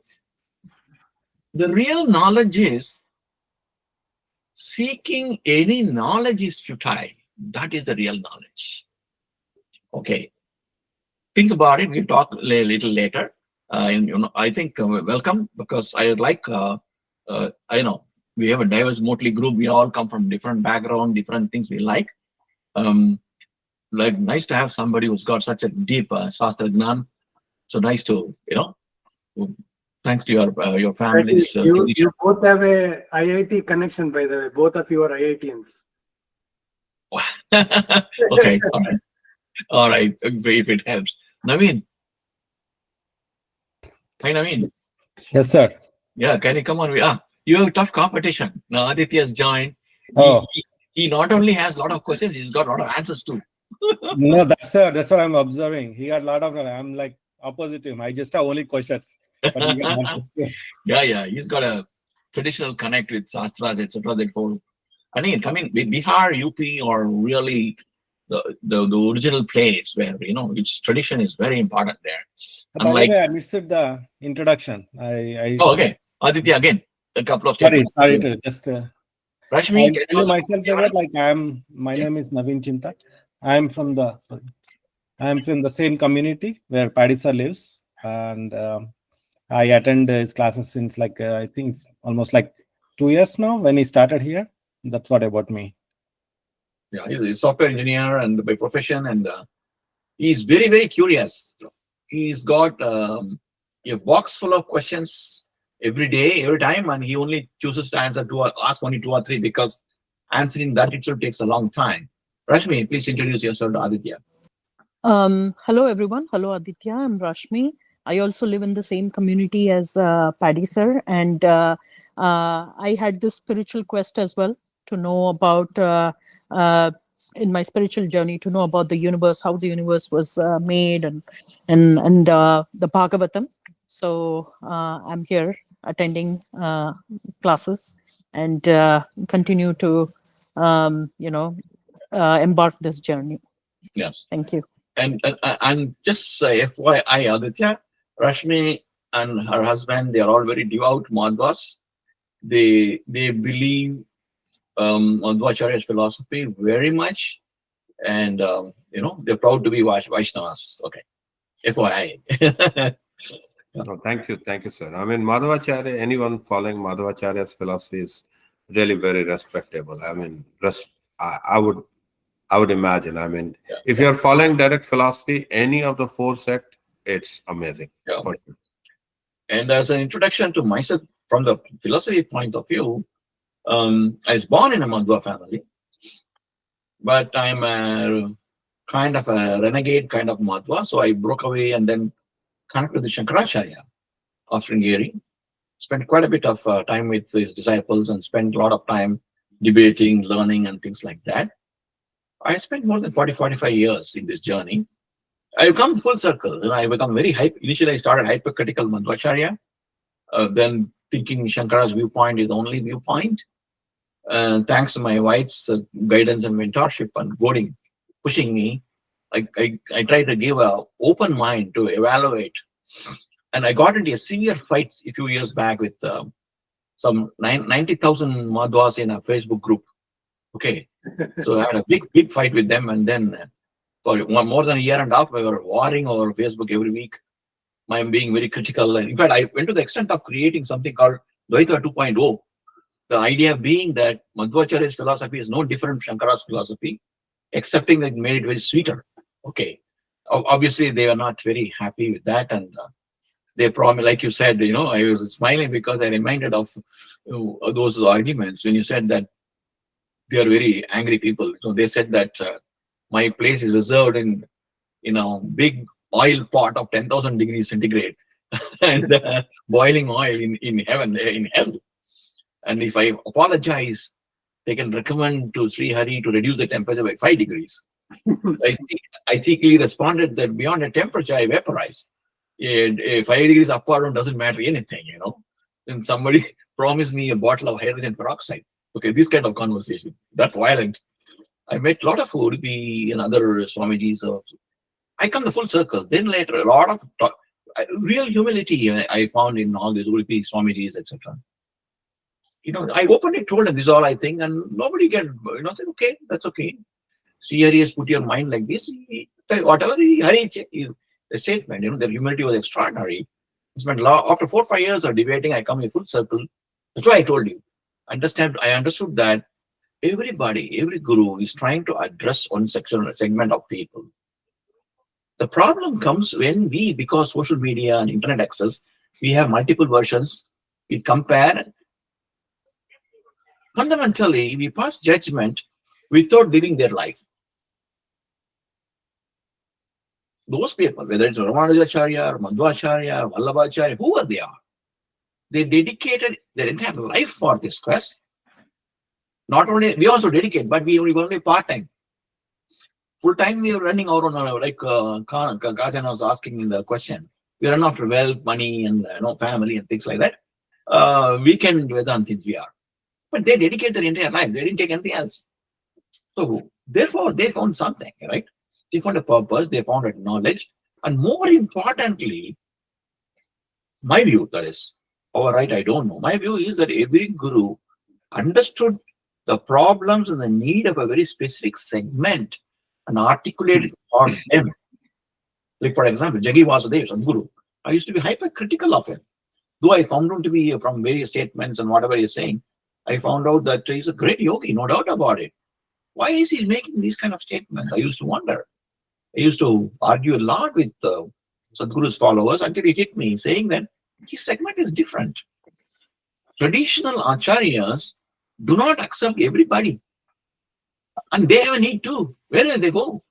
Speaker 1: real knowledge is seeking any knowledge is futile. That is the real knowledge. Okay. Think about it. We'll talk a little later. I think welcome, because I would like, I know we have a diverse motley group. We all come from different background, different things we like. Like nice to have somebody who's got such a deep Shastra Gnan. So nice to, thanks to your families.
Speaker 2: You both have a IIT connection, by the way. Both of you are IITians.
Speaker 1: Okay, all right. If it helps. Naveen. Hi, Naveen.
Speaker 4: Yes, sir.
Speaker 1: Yeah, can you come on? You have tough competition. Now Aditya has joined.
Speaker 4: Oh.
Speaker 1: He not only has a lot of questions, he's got a lot of answers too.
Speaker 4: No, that's what I'm observing. He got a lot of. I'm like opposite to him. I just have only questions. But he got answers too.
Speaker 1: Yeah. He's got a traditional connect with Shastras, etc. Therefore, I think coming Bihar, UP, or really the original place where its tradition is very important there.
Speaker 4: By the way, I missed the introduction.
Speaker 1: Oh, okay. Aditya, again, a couple of statements.
Speaker 4: Sorry to just.
Speaker 1: Rashmi,
Speaker 4: I tell myself about my name is Naveen Chinta. I'm from the same community where Paddy sir lives, and I attend his classes since I think it's almost 2 years now when he started here. That's what about me.
Speaker 1: Yeah, he's a software engineer and by profession, and he's very, very curious. He's got a box full of questions every day, every time, and he only chooses to ask only 2 or 3 because answering that itself takes a long time. Rashmi, please introduce yourself to Aditya.
Speaker 5: Hello, everyone. Hello, Aditya. I'm Rashmi. I also live in the same community as Paddy sir, and I had this spiritual quest as well to know about, in my spiritual journey, to know about the universe, how the universe was made, and the Bhagavatam. So I'm here attending classes and continue to embark this journey.
Speaker 1: Yes.
Speaker 5: Thank you.
Speaker 1: And just FYI, Aditya, Rashmi and her husband, they are all very devout Madhvas. They believe Madhvacharya's philosophy very much, and they're proud to be Vaishnavas. Okay, FYI.
Speaker 3: No, thank you, sir. I mean, Madhvacharya, anyone following Madhvacharya's philosophy is really very respectable. I mean, I would imagine. I mean, if you're following direct philosophy, any of the 4 sects, it's amazing.
Speaker 1: Yeah.
Speaker 3: For sure.
Speaker 1: And as an introduction to myself, from the philosophy point of view, I was born in a Madhva family, but I'm a kind of a renegade kind of Madhva. So I broke away and then connected with the Shankaracharya of Sringeri. Spent quite a bit of time with his disciples and spent a lot of time debating, learning, and things like that. I spent more than 45 years in this journey. I've come full circle. I become very initially I started hypercritical Madhvacharya, then thinking Shankara's viewpoint is the only viewpoint. Thanks to my wife's guidance and mentorship and goading, pushing me, I tried to give an open mind to evaluate. And I got into a severe fight a few years back with some 90,000 Madhvas in a Facebook group. Okay. So I had a big fight with them, and then for more than a year and a half, we were warring over Facebook every week. I'm being very critical. And in fact, I went to the extent of creating something called Dvaita 2.0. The idea being that Madhvacharya's philosophy is no different from Shankara's philosophy, excepting that it made it very sweeter. Okay. Obviously, they are not very happy with that, and they promise, like you said, I was smiling because I reminded of those arguments when you said that they are very angry people. They said that my place is reserved in a big oil pot of 10,000 degrees centigrade and boiling oil in heaven, in hell. And if I apologize, they can recommend to Sri Hari to reduce the temperature by 5 degrees. I cheekily responded that beyond a temperature, I vaporize. 5 degrees up or down doesn't matter anything, Then somebody promised me a bottle of hydrogen peroxide. Okay, this kind of conversation, that violent. I met a lot of Udupi and other Swamijis. I come the full circle. Then later, a lot of real humility I found in all these Udupi Swamijis, etc. I openly told them this is all I think, and nobody can, say, okay, that's okay. Sri Hari has put your mind like this. Whatever Hari, the statement, their humility was extraordinary. After 4 or 5 years of debating, I come in full circle. That's why I told you. I understood that every guru is trying to address one segment of people. The problem comes when because social media and internet access, we have multiple versions. We compare. Fundamentally, we pass judgment without living their life. Those people, whether it's Ramanujacharya, or Madhvacharya, or Vallabhacharya, whoever they are, they dedicated their entire life for this quest. Not only, we also dedicate, but we only part-time. Full-time, we are running our own, like Gajan was asking in the question. We run after wealth, money, and family and things like that. Weekend Vedantins we are. But they dedicate their entire life. They didn't take anything else. So, therefore, they found something, right? They found a purpose, they found a knowledge. And more importantly, my view, that is, or right, I don't know. My view is that every guru understood the problems and the need of a very specific segment and articulated for them. Like, for example, Jagi Vasudev, Sadhguru. I used to be hypercritical of him. Though I found him to be from various statements and whatever he's saying, I found out that he's a great yogi, no doubt about it. Why is he making these kind of statements? I used to wonder. I used to argue a lot with Sadhguru's followers until it hit me, saying that his segment is different. Traditional acharyas do not accept everybody. And they have a need too. Where will they go?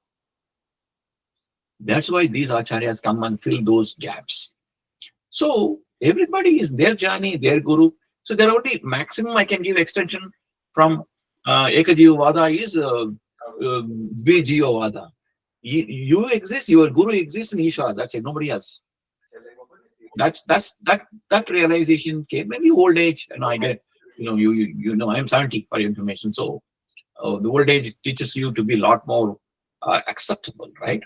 Speaker 1: That's why these acharyas come and fill those gaps. So everybody is their jnani, their guru. So there are only maximum I can give extension from Ekajiva Vada is Dvijiva Vada. You exist, your guru exists in Ishvara. That's it, nobody else. That realization came maybe old age, and I get, I'm 70 for your information. So the old age teaches you to be a lot more acceptable, right?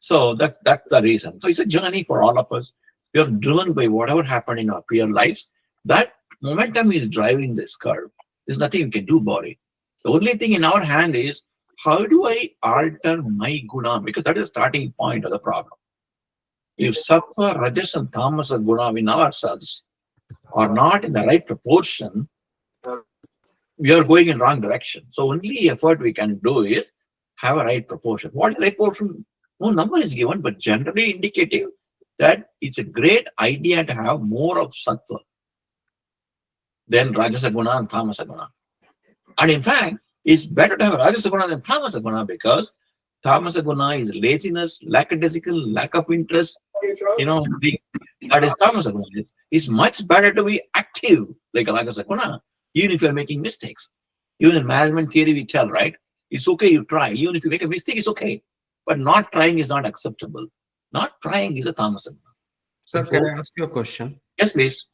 Speaker 1: So that's the reason. So it's a journey for all of us. We are driven by whatever happened in our prior lives. That momentum is driving this curve. There's nothing you can do about it. The only thing in our hand is, how do I alter my guna? Because that is the starting point of the problem. If sattva, rajas, and tamasa guna in ourselves are not in the right proportion, we are going in wrong direction. So only effort we can do is have a right proportion. What is right proportion? No number is given, but generally indicative that it's a great idea to have more of sattva than rajasa guna and tamasa guna. And in fact, it's better to have rajasa guna than tamasa guna, because tamasa guna is laziness, lackadaisical, lack of interest. That is tamasa guna. It's much better to be active like a rajasa guna, even if you're making mistakes. Even in management theory, we tell, right? It's okay, you try. Even if you make a mistake, it's okay. But not trying is not acceptable. Not trying is a tamasa guna.
Speaker 3: Sir, can I ask you a question?
Speaker 1: Yes, please.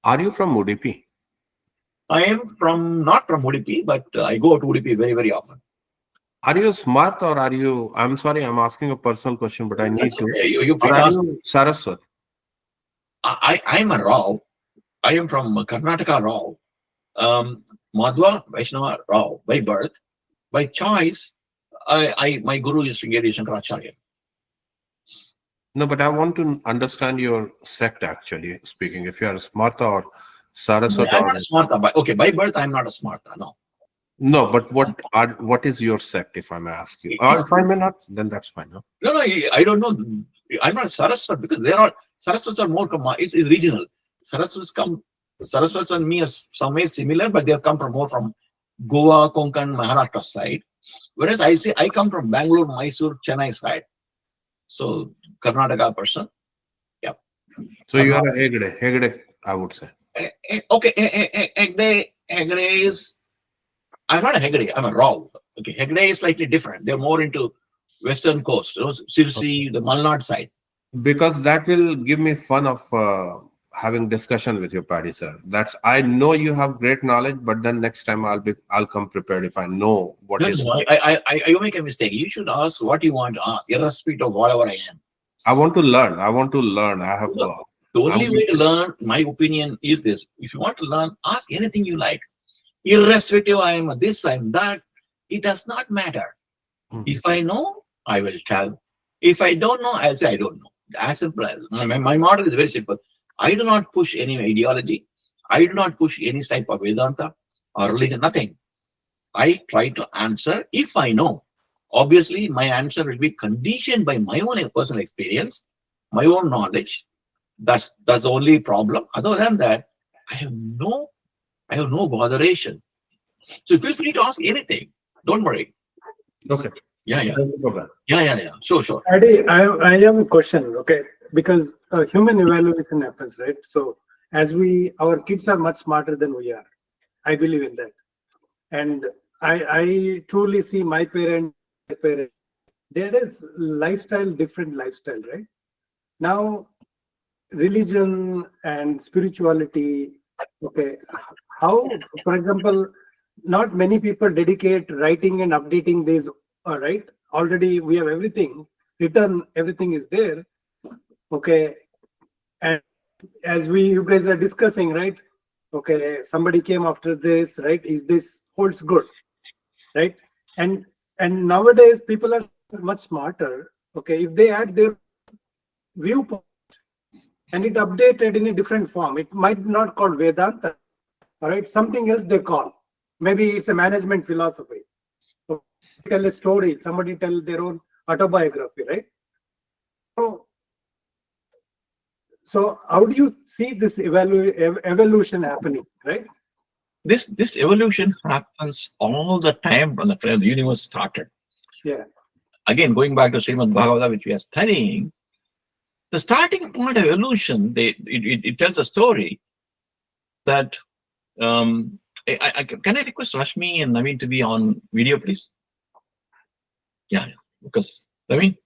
Speaker 3: Are you from Udupi?
Speaker 1: I am not from Udupi, but I go to Udupi very, very often.
Speaker 3: Are you smart, or are you, I'm sorry, I'm asking a personal question, but I need to.
Speaker 1: Okay. You
Speaker 3: Or are you Saraswat?
Speaker 1: I'm a Rao. I am from Karnataka Rao. Madhva Vaishnava Rao by birth. By choice, my guru is Sringeri Shankaracharya.
Speaker 3: No, but I want to understand your sect, actually speaking. If you are a Smarta or Saraswat.
Speaker 1: I'm not a Smarta. By birth, I'm not a Smarta, no.
Speaker 3: No, but what is your sect, if I may ask you? Or if I may not, then that's fine. Huh?
Speaker 1: No, I don't know. I'm not Saraswat because Saraswats are more, it's regional. Saraswats and me are some way similar, but they have come from more from Goa, Konkan, Maharashtra side. Whereas I come from Bangalore, Mysore, Chennai side. So Karnataka person. Yeah.
Speaker 3: So you are a Hegde, I would say.
Speaker 1: Okay, Hegde is, I'm not a Hegde, I'm a Rao. Okay, Hegde is slightly different. They're more into western coast, Sirsi, the Malnad side.
Speaker 3: Because that will give me fun of having discussion with you, Paddy sir. I know you have great knowledge, but then next time I'll come prepared if I know what is.
Speaker 1: You make a mistake. You should ask what you want to ask, irrespective of whatever I am.
Speaker 3: I want to learn. I have.
Speaker 1: The only way to learn, my opinion, is this: if you want to learn, ask anything you like, irrespective. I am this, I am that. It does not matter. If I know, I will tell. If I don't know, I'll say I don't know. As simple as my model is very simple. I do not push any ideology. I do not push any type of Vedanta or religion, nothing. I try to answer if I know. Obviously, my answer will be conditioned by my own personal experience, my own knowledge. That's the only problem. Other than that, I have no botheration. So feel free to ask anything. Don't worry.
Speaker 3: Okay.
Speaker 1: Yeah.
Speaker 3: Thank you for that.
Speaker 1: Yeah. Sure.
Speaker 2: Adi, I have a question, okay? Because human evaluation happens, right? So as our kids are much smarter than we are. I believe in that. And I truly see my parents, there is different lifestyle, right? Now, religion and spirituality, okay, how, for example, not many people dedicate writing and updating these, all right? Already we have everything written, everything is there, okay? And as you guys are discussing, right? Okay, somebody came after this, right? Is this holds good, right? And nowadays people are much smarter, okay? If they add their viewpoint and it updated in a different form, it might not call Vedanta, all right? Something else they call. Maybe it's a management philosophy. So tell a story, somebody tell their own autobiography, right? So how do you see this evolution happening, right?
Speaker 1: This evolution happens all the time from the universe started.
Speaker 2: Yeah.
Speaker 1: Again, going back to Srimad Bhagavata, which we are studying, the starting point of evolution, it tells a story that can I request Rashmi and Naveen to be on video, please? Yeah, because Naveen,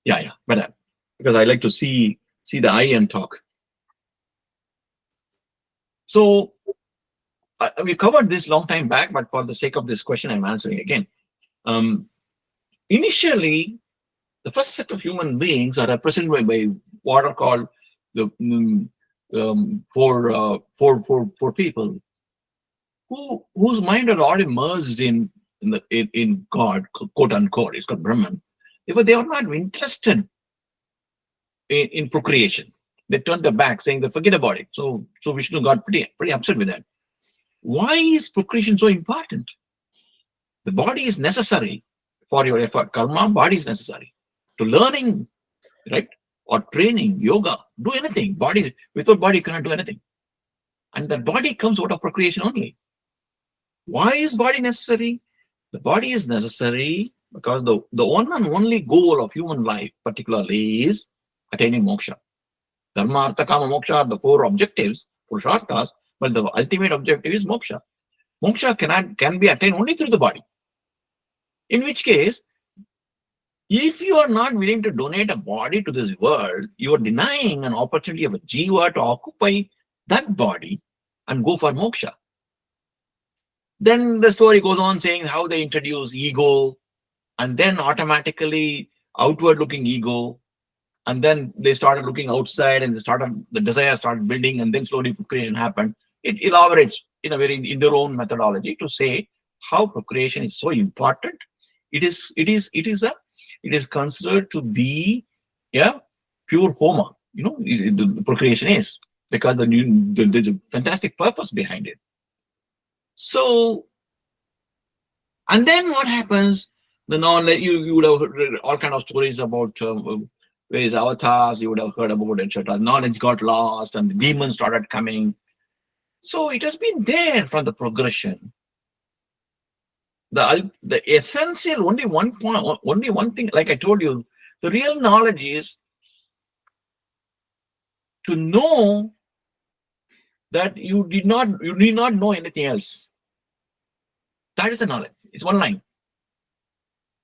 Speaker 1: yeah, better, because I like to see the eye and talk. So we covered this long time back, but for the sake of this question, I'm answering again. Initially, the first set of human beings are represented by what are called the four people whose mind are all immersed in God, quote unquote. It's called Brahman. If they are not interested in procreation, they turn their back, saying they forget about it. So Vishnu got pretty upset with that. Why is procreation so important? The body is necessary for your effort. Karma, body is necessary to learning, right? Or training, yoga, do anything. Body, without body, you cannot do anything. And the body comes out of procreation only. Why is body necessary? The body is necessary because the one and only goal of human life, particularly, is attaining moksha. Dharma, artha, kama, moksha are the four objectives, purusharthas, but the ultimate objective is moksha. Moksha can be attained only through the body. In which case, if you are not willing to donate a body to this world, you are denying an opportunity of a jiva to occupy that body and go for moksha. Then the story goes on saying how they introduce ego, and then automatically outward-looking ego, and then they started looking outside, and the desire started building, and then slowly procreation happened. It elaborates in their own methodology to say how procreation is so important. It is considered to be pure homa. The procreation is, because there's a fantastic purpose behind it. So And then what happens? The knowledge, you would have heard all kind of stories about various avatars, you would have heard about, etc. Knowledge got lost and the demons started coming. So it has been there from the progression. The essential, only one point, only one thing, like I told you, the real knowledge is to know that you need not know anything else. That is the knowledge. It's one line.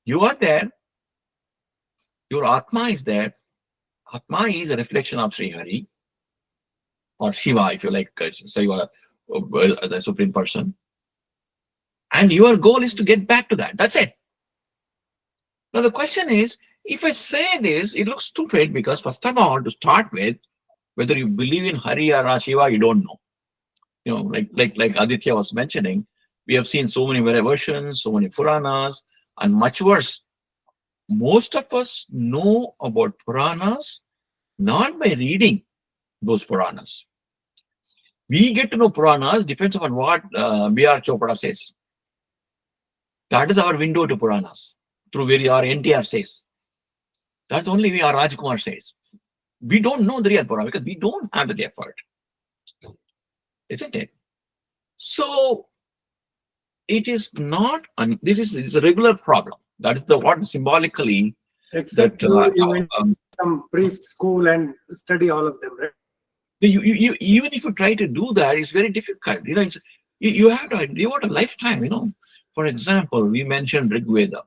Speaker 1: You are there. Your Atma is there. Atma is a reflection of Sri Hari or Shiva, if you like, say you are the Supreme Person. And your goal is to get back to that. That's it. Now the question is, if I say this, it looks stupid because first of all, to start with, whether you believe in Hari or Shiva, you don't know. You know, like Aditya was mentioning, we have seen so many versions, so many Puranas, and much worse. Most of us know about Puranas not by reading those Puranas. We get to know Puranas depends upon what B.R. Chopra says. That is our window to Puranas, through where our NTR says. That's only we, our Rajkumar says. We don't know the real Purana because we don't have the effort. Isn't it? So it is not, this is a regular problem. That is the what symbolically
Speaker 2: Except
Speaker 1: that
Speaker 2: you went some priest school and study all of them, right?
Speaker 1: you even if you try to do that, it's very difficult. You know, it's you have to devote a lifetime. You know, for example, we mentioned Rig Veda.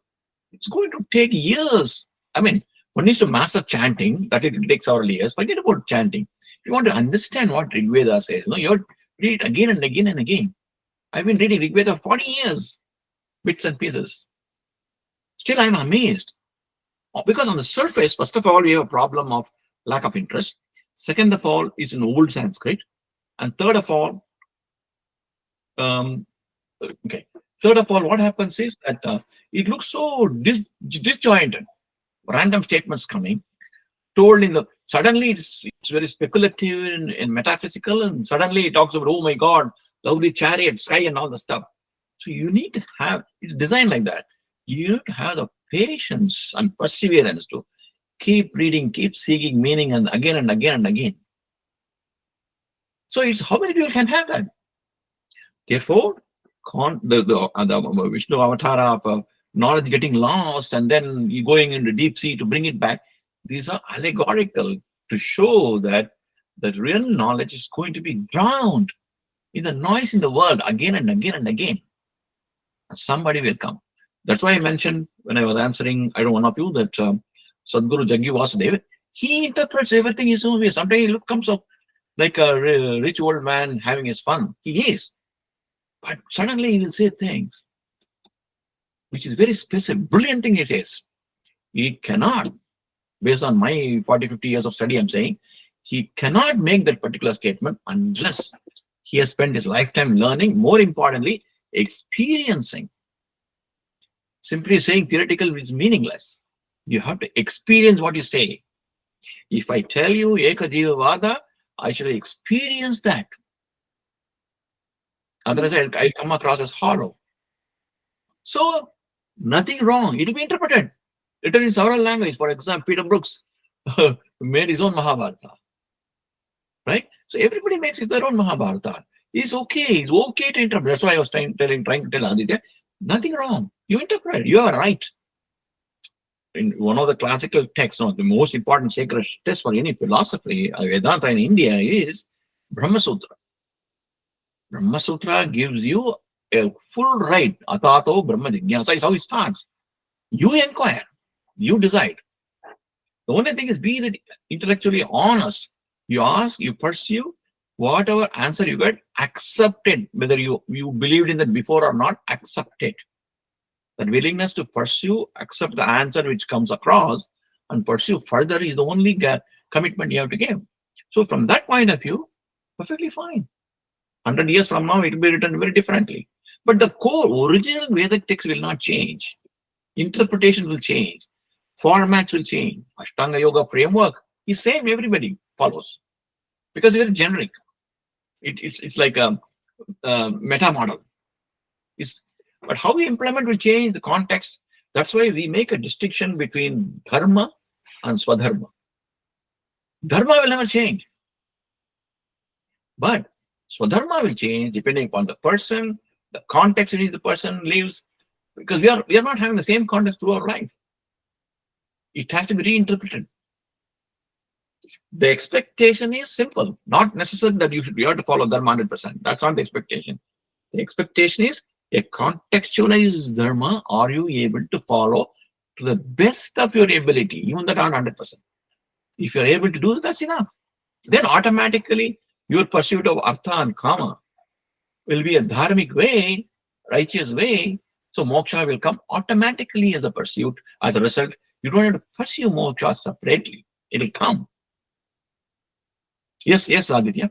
Speaker 1: It's going to take years. I mean, one needs to master chanting. That it takes several years. Forget about chanting. If you want to understand what Rig Veda says, you know, you have to read it again and again and again. I've been reading Rig Veda 40 years, bits and pieces. Still, I'm amazed. Because on the surface, first of all, we have a problem of lack of interest. Second of all, it's an old Sanskrit. And third of all, what happens is that it looks so disjointed. Random statements coming, told in the, suddenly it's very speculative and metaphysical, and suddenly it talks about, oh my God, lovely chariot, sky and all the stuff. So you need to have, it's designed like that. You need to have the patience and perseverance to keep reading, keep seeking meaning, and again and again and again. So it's how many people can have that? Therefore, the Vishnu avatara of knowledge getting lost and then you going into deep sea to bring it back, these are allegorical to show that the real knowledge is going to be drowned in the noise in the world again and again and again. Somebody will come. That's why I mentioned when I was answering, I don't know, one of you, that Sadhguru Jaggi Vasudev, he interprets everything his own way. Sometimes he comes up like a rich old man having his fun. He is. But suddenly he will say things which is very specific, brilliant thing it is. He cannot, based on my 40, 50 years of study, I'm saying, he cannot make that particular statement unless he has spent his lifetime learning, more importantly, experiencing. Simply saying theoretical is meaningless. You have to experience what you say. If I tell you Eka Jiva Vada, I should experience that. Otherwise, I'll come across as hollow. So, nothing wrong. It will be interpreted. Written in several languages. For example, Peter Brooks made his own Mahabharata. Right? So, everybody makes their own Mahabharata. It's okay. It's okay to interpret. That's why I was trying to tell Aditya, nothing wrong. You interpret. You are right. In one of the classical texts, the most important sacred text for any philosophy, Vedanta in India, is Brahma Sutra. Brahma Sutra gives you a full right. Atato Brahma Jignasa is how it starts. You inquire. You decide. The only thing is be intellectually honest. You ask, you pursue, whatever answer you get, accept it. Whether you believed in that before or not, accept it. That willingness to pursue, accept the answer which comes across, and pursue further is the only commitment you have to give. So from that point of view, perfectly fine. 100 years from now, it will be written very differently. But the core, original Vedic text will not change. Interpretation will change. Formats will change. Ashtanga Yoga framework is same, everybody follows. Because it's very generic. It's like a meta model. But how we implement will change the context. That's why we make a distinction between dharma and swadharma. Dharma will never change. But swadharma will change depending upon the person, the context in which the person lives, because we are not having the same context through our life. It has to be reinterpreted. The expectation is simple, not necessary that you have to follow dharma 100%. That's not the expectation. The expectation is a contextualized dharma. Are you able to follow to the best of your ability, even that aren't 100%? If you're able to do that, that's enough. Then automatically your pursuit of artha and kama will be a dharmic way, righteous way. So moksha will come automatically as a pursuit. As a result, you don't have to pursue moksha separately. It will come. Yes, Aditya.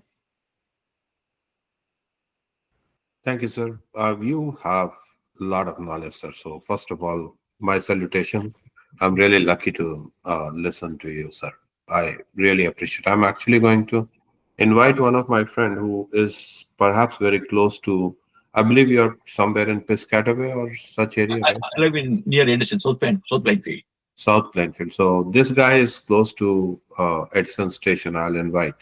Speaker 3: Thank you, sir. You have a lot of knowledge, sir. So first of all, my salutation. I'm really lucky to listen to you, sir. I really appreciate it. I'm actually going to invite one of my friend who is perhaps very close to, I believe you're somewhere in Piscataway or such area, right?
Speaker 1: I live in near Edison, South Plainfield.
Speaker 3: South Plainfield. So this guy is close to Edison Station. I'll invite.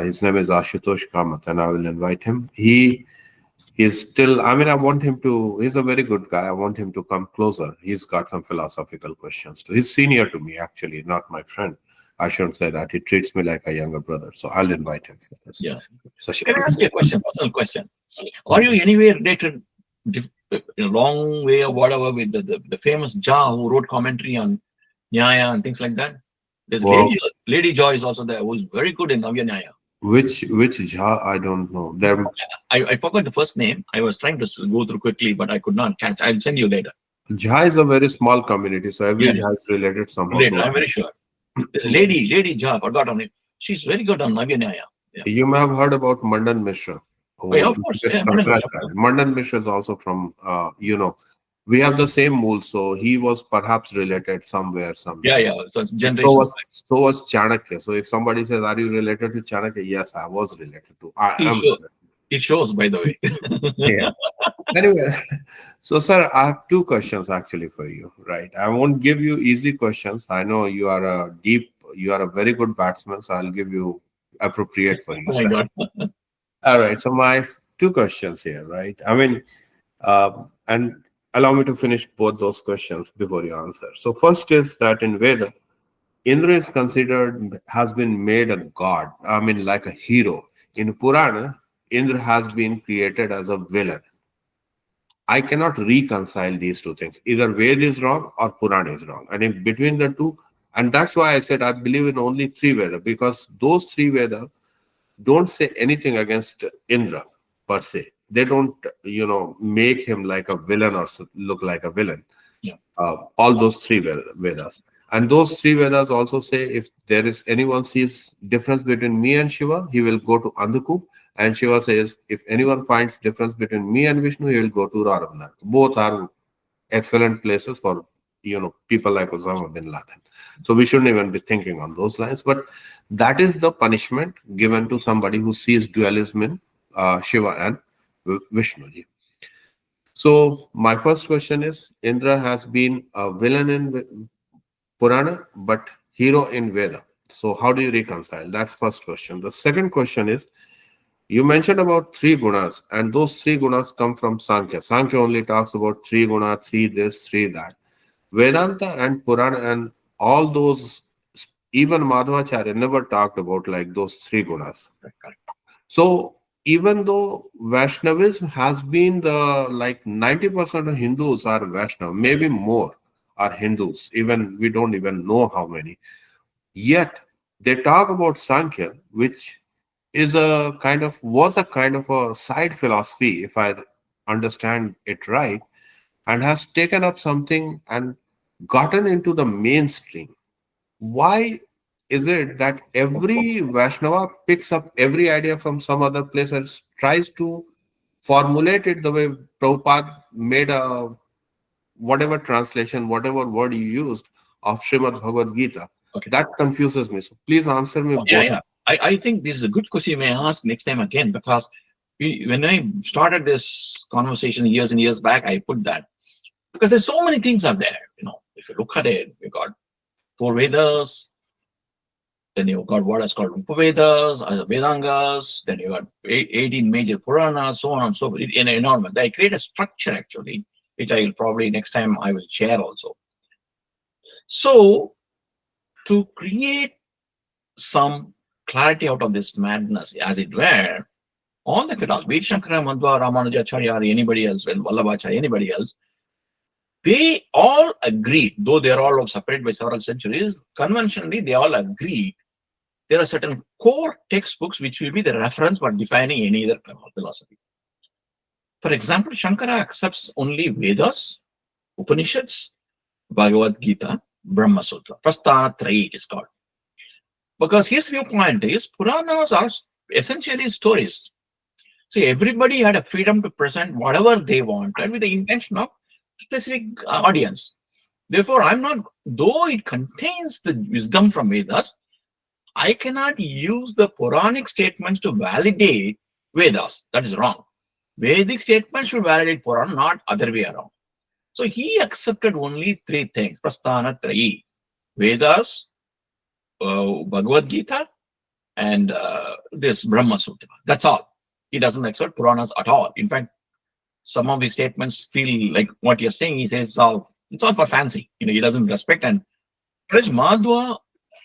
Speaker 3: His name is Ashutosh Kamath, and I will invite him. He is still, I mean, I want him to, he's a very good guy. I want him to come closer. He's got some philosophical questions too. He's senior to me, actually, not my friend. I shouldn't say that. He treats me like a younger brother. So I'll invite him for this.
Speaker 1: Yeah.
Speaker 3: So
Speaker 1: Can I ask you a question, personal question? Are you anywhere related, a long way or whatever, with the famous Jha who wrote commentary on Nyaya and things like that? There's Lady Joy is also there, who is very good in Navya Nyaya.
Speaker 3: Which Jha? I don't know. There,
Speaker 1: I forgot the first name. I was trying to go through quickly, but I could not catch. I'll send you later.
Speaker 3: Jha is a very small community, so every Jha is related somehow.
Speaker 1: Later, I'm very sure. Lady Jha, forgot her name. She's very good on Navya Nyaya. Yeah.
Speaker 3: You may have heard about Mandan Mishra.
Speaker 1: Oh, yeah, of course. Yeah,
Speaker 3: Mandan Mishra is also from, we have the same mool, so he was perhaps related somewhere.
Speaker 1: Yeah. So it's generation.
Speaker 3: So was Chanakya. So if somebody says, "Are you related to Chanakya?" Yes, I was related to.
Speaker 1: It shows, by the way.
Speaker 3: Yeah. Anyway, so sir, I have two questions actually for you. Right, I won't give you easy questions. I know you are a very good batsman, so I'll give you appropriate for you.
Speaker 1: Oh my God.
Speaker 3: All right. So my two questions here, right? I mean, and allow me to finish both those questions before you answer. So first is that in Veda, Indra is has been made a god. I mean, like a hero. In Purana, Indra has been created as a villain. I cannot reconcile these two things. Either Veda is wrong or Purana is wrong. And in between the two, and that's why I said I believe in only three Veda, because those three Veda don't say anything against Indra per se. They don't, make him like a villain or look like a villain.
Speaker 1: Yeah.
Speaker 3: All those three Vedas. And those three Vedas also say if there is anyone sees difference between me and Shiva, he will go to Andakup. And Shiva says, if anyone finds difference between me and Vishnu, he will go to Radhavana. Both are excellent places for, people like Osama bin Laden. So we shouldn't even be thinking on those lines. But that is the punishment given to somebody who sees dualism in Shiva and Vishnu. So my first question is, Indra has been a villain in Purana, but hero in Veda. So how do you reconcile? That's first question. The second question is, you mentioned about three gunas, and those three gunas come from Sankhya. Sankhya only talks about three guna, three this, three that. Vedanta and Purana and all those, even Madhvacharya never talked about like those three gunas. So even though Vaishnavism has been 90% of Hindus are Vaishnava, maybe more are Hindus, even we don't even know how many. Yet they talk about Sankhya, which was a kind of a side philosophy, if I understand it right, and has taken up something and gotten into the mainstream. Why is it that every Vaishnava picks up every idea from some other place and tries to formulate it the way Prabhupada made a whatever translation, whatever word you used of Srimad Bhagavad Gita?
Speaker 1: Okay.
Speaker 3: That confuses me. So please answer me both.
Speaker 1: Yeah. I think this is a good question you may ask next time again, because when I started this conversation years and years back, I put that because there's so many things out there. If you look at it, you got 4 Vedas, then you got what is called Upavedas, Vedangas, then you got 18 major Puranas, so on and so forth. In an enormous, I create a structure actually, which I will probably next time I will share also. So to create some clarity out of this madness, as it were, all the philosophy, Shankara, Madhva, Ramanujacharya, or anybody else, well, Vallabhacharya, anybody else, they all agreed, though they are all separated by several centuries, conventionally they all agreed there are certain core textbooks which will be the reference for defining any other philosophy. For example, Shankara accepts only Vedas, Upanishads, Bhagavad Gita, Brahma Sutra, Prasthana Trayi it is called. Because his viewpoint is Puranas are essentially stories. So everybody had a freedom to present whatever they wanted with the intention of specific audience. Therefore, I'm not, though it contains the wisdom from Vedas, I cannot use the Puranic statements to validate Vedas. That is wrong. Vedic statements should validate Purana, not other way around. So he accepted only 3 things, Prasthana Trayi, Vedas, Bhagavad Gita, and this Brahma Sutra. That's all. He doesn't accept Puranas at all. In fact, some of his statements feel like what you're saying. He says it's all for fancy. He doesn't respect. And whereas Madhva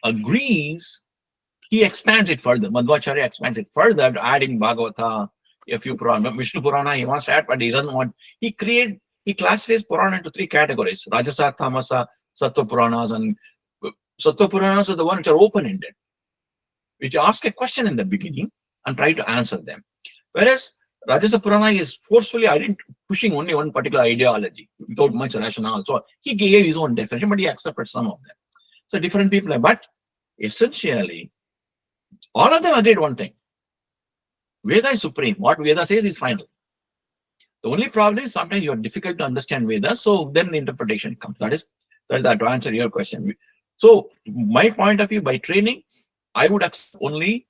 Speaker 1: agrees, he expands it further. Madhvacharya expands it further, adding Bhagavata, a few Purana, Vishnu Purana he wants to add, but he doesn't want. He classifies Purana into 3 categories: Rajasa, Tamasa, Sattva Puranas, and Sattva Puranas are the ones which are open-ended, which ask a question in the beginning and try to answer them. Whereas Rajasa Purana is forcefully pushing only one particular ideology without much rationale. So he gave his own definition, but he accepted some of them. So different people, but essentially, all of them agreed one thing. Veda is supreme. What Veda says is final. The only problem is sometimes you are difficult to understand Veda, so then the interpretation comes. That is to answer your question. So my point of view, by training, I would accept only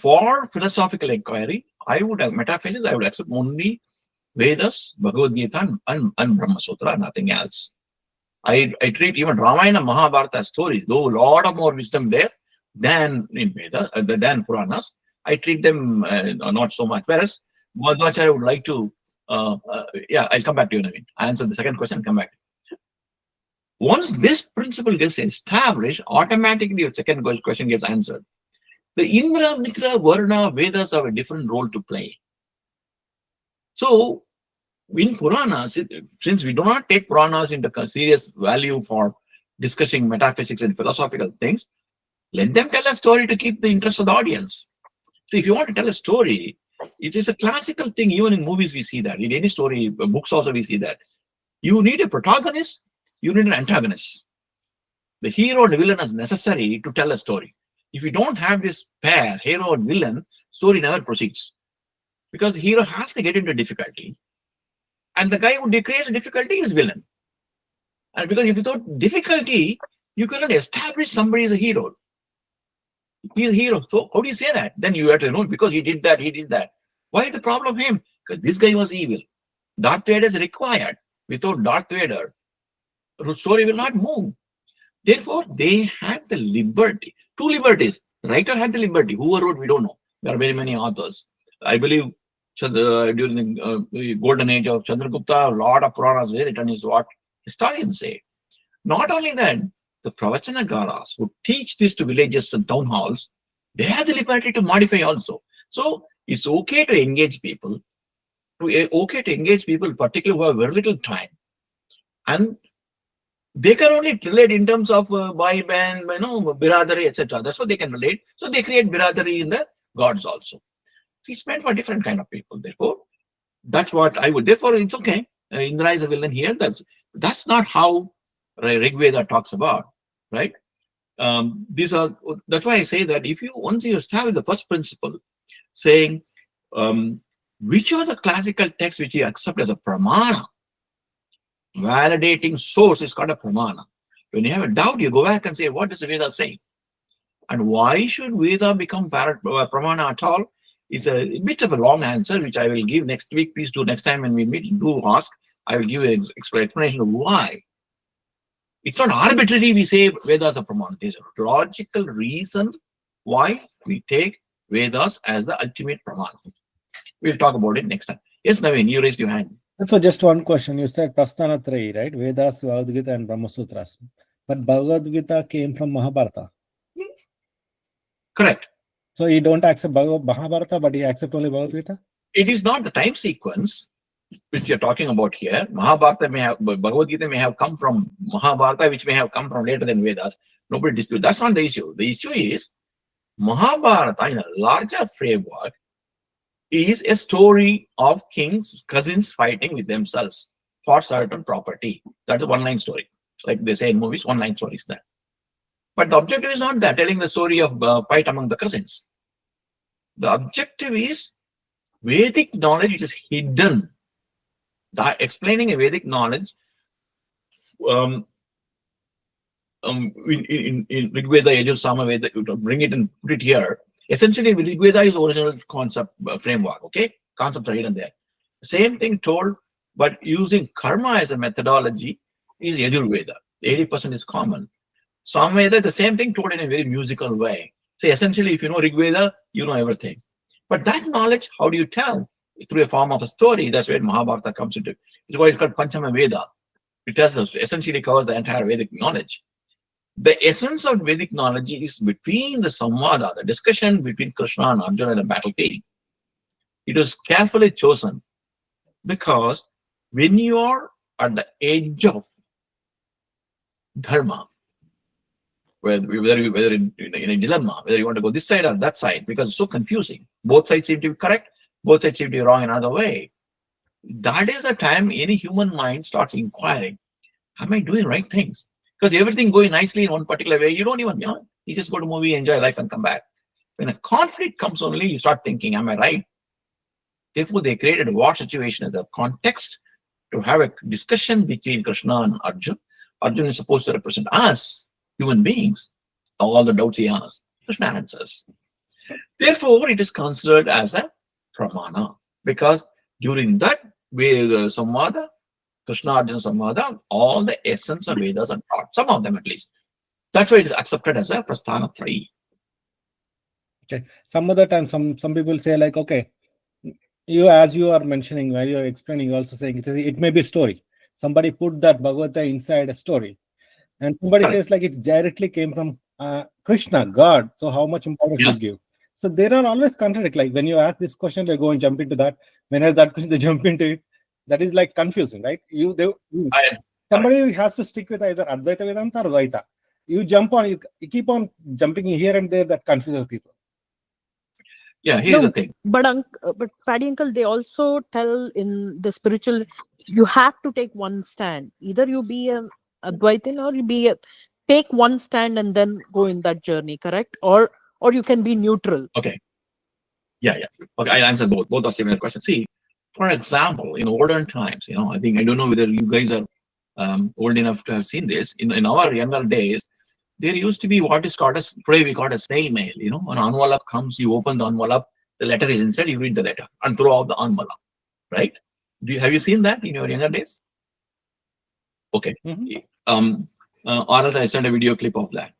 Speaker 1: for philosophical inquiry, metaphysics, I would accept only Vedas, Bhagavad Gita, and Brahma Sutra, nothing else. I treat even Ramayana, Mahabharata stories, though a lot of more wisdom there than in Vedas, than Puranas. I treat them not so much. Whereas Madhvacharya would like to, I'll come back to you, Naveen. I answer the second question, come back. Once this principle gets established, automatically your second question gets answered. The Indra, Mitra, Varna, Vedas have a different role to play. So, in Puranas, since we do not take Puranas into serious value for discussing metaphysics and philosophical things, let them tell a story to keep the interest of the audience. So if you want to tell a story, it is a classical thing. Even in movies we see that. In any story, books also we see that. You need a protagonist, you need an antagonist. The hero and the villain is necessary to tell a story. If you don't have this pair, hero and villain, story never proceeds. Because the hero has to get into difficulty. And the guy who creates difficulty is villain. And because if without difficulty, you cannot establish somebody as a hero. He is a hero. So how do you say that? Then you have to know because he did that, he did that. Why is the problem him? Because this guy was evil. Darth Vader is required. Without Darth Vader, the story will not move. Therefore, they had the liberty. 2 liberties. The writer had the liberty. Who wrote, we don't know. There are very many authors. I believe during the golden age of Chandragupta, a lot of Puranas were written is what historians say. Not only that, the Pravachanagaras who teach this to villages and town halls, they have the liberty to modify also. So it's okay to engage people, particularly who have very little time. And they can only relate in terms of Bhai Bain, Biradari, etc. That's what they can relate. So they create Biradari in the gods also. So it's meant for different kind of people. Therefore, that's what I would. Therefore, it's okay. Indra is a villain here. That's not how Rig Veda talks about, right? That's why I say that once you establish the first principle, saying which are the classical texts which you accept as a pramana, validating source is called a pramana. When you have a doubt, you go back and say, what does the Veda say? And why should Veda become pramana at all? It's a bit of a long answer, which I will give next week. Please do next time when we meet, do ask. I will give you an explanation of why. It's not arbitrary we say Vedas are Pramana. There's a logical reason why we take Vedas as the ultimate Pramana. We'll talk about it next time. Yes, Naveen, you raised your hand.
Speaker 4: So just one question. You said Prasthana Trayi, right? Vedas, Bhagavad Gita, and Brahma Sutras. But Bhagavad Gita came from Mahabharata.
Speaker 1: Correct.
Speaker 4: So you don't accept Mahabharata, but you accept only Bhagavad Gita?
Speaker 1: It is not the time sequence which you're talking about here. Mahabharata may have, Bhagavad Gita may have come from Mahabharata, which may have come from later than Vedas. Nobody disputes. That's not the issue. The issue is Mahabharata, in a larger framework, is a story of kings, cousins fighting with themselves for certain property. That's a one-line story. Like they say in movies, one-line story is that. But the objective is not that, telling the story of fight among the cousins. The objective is Vedic knowledge which is hidden. Explaining a Vedic knowledge in Rig Veda, Yajur, Sama Veda, bring it and put it here. Essentially, Rig Veda is original concept framework, okay? Concepts are hidden there. Same thing told, but using karma as a methodology is Yajur Veda. 80% is common. Sama Veda, the same thing told in a very musical way. So essentially, if you know Rig Veda, you know everything. But that knowledge, how do you tell? Through a form of a story. That's where Mahabharata comes into. It's why it's called Panchama Veda. It tells us, essentially covers the entire Vedic knowledge. The essence of Vedic knowledge is between the samvada, the discussion between Krishna and Arjuna in the battlefield. It was carefully chosen because when you are at the edge of dharma, whether in a dilemma, whether you want to go this side or that side, because it's so confusing. Both sides seem to be correct, both sides seem to be wrong another way. That is the time any human mind starts inquiring, am I doing right things? Because everything going nicely in one particular way, you don't even, you just go to movie, enjoy life and come back. When a conflict comes only, you start thinking, am I right? Therefore, they created a war situation as a context to have a discussion between Krishna and Arjuna. Arjuna is supposed to represent us, human beings. All the doubts he has, Krishna answers. Therefore, it is considered as a pramana, because during that samvada, Krishna Arjuna samvada, all the essence of Vedas are taught, some of them at least. That's why it is accepted as a prasthana trayi.
Speaker 4: Okay. Some other time, some people say like, okay, as you are mentioning, while you are explaining, you also saying it may be a story. Somebody put that Bhagavad Gita inside a story. And somebody says like it directly came from Krishna, God. So how much importance you give? So there are always contradict. Like when you ask this question, they go and jump into that. When I ask that question, they jump into it. That is like confusing, right? Somebody has to stick with either Advaita Vedanta or Dvaita. You jump on, you keep on jumping here and there. That confuses people.
Speaker 1: Yeah, here's the thing.
Speaker 5: But Paddy uncle, they also tell in the spiritual, you have to take one stand. Either you be a Advaitin or you be take one stand and then go in that journey, correct? Or you can be neutral.
Speaker 1: Okay. Yeah. Okay, I'll answer both. Both are similar questions. See, for example, in olden times, I don't know whether you guys are old enough to have seen this. In our younger days, there used to be what is called today we call it a snail mail. An envelope comes, you open the envelope, the letter is inside, you read the letter and throw out the envelope, right? Have you seen that in your younger days? Okay. Or else I sent a video clip of that.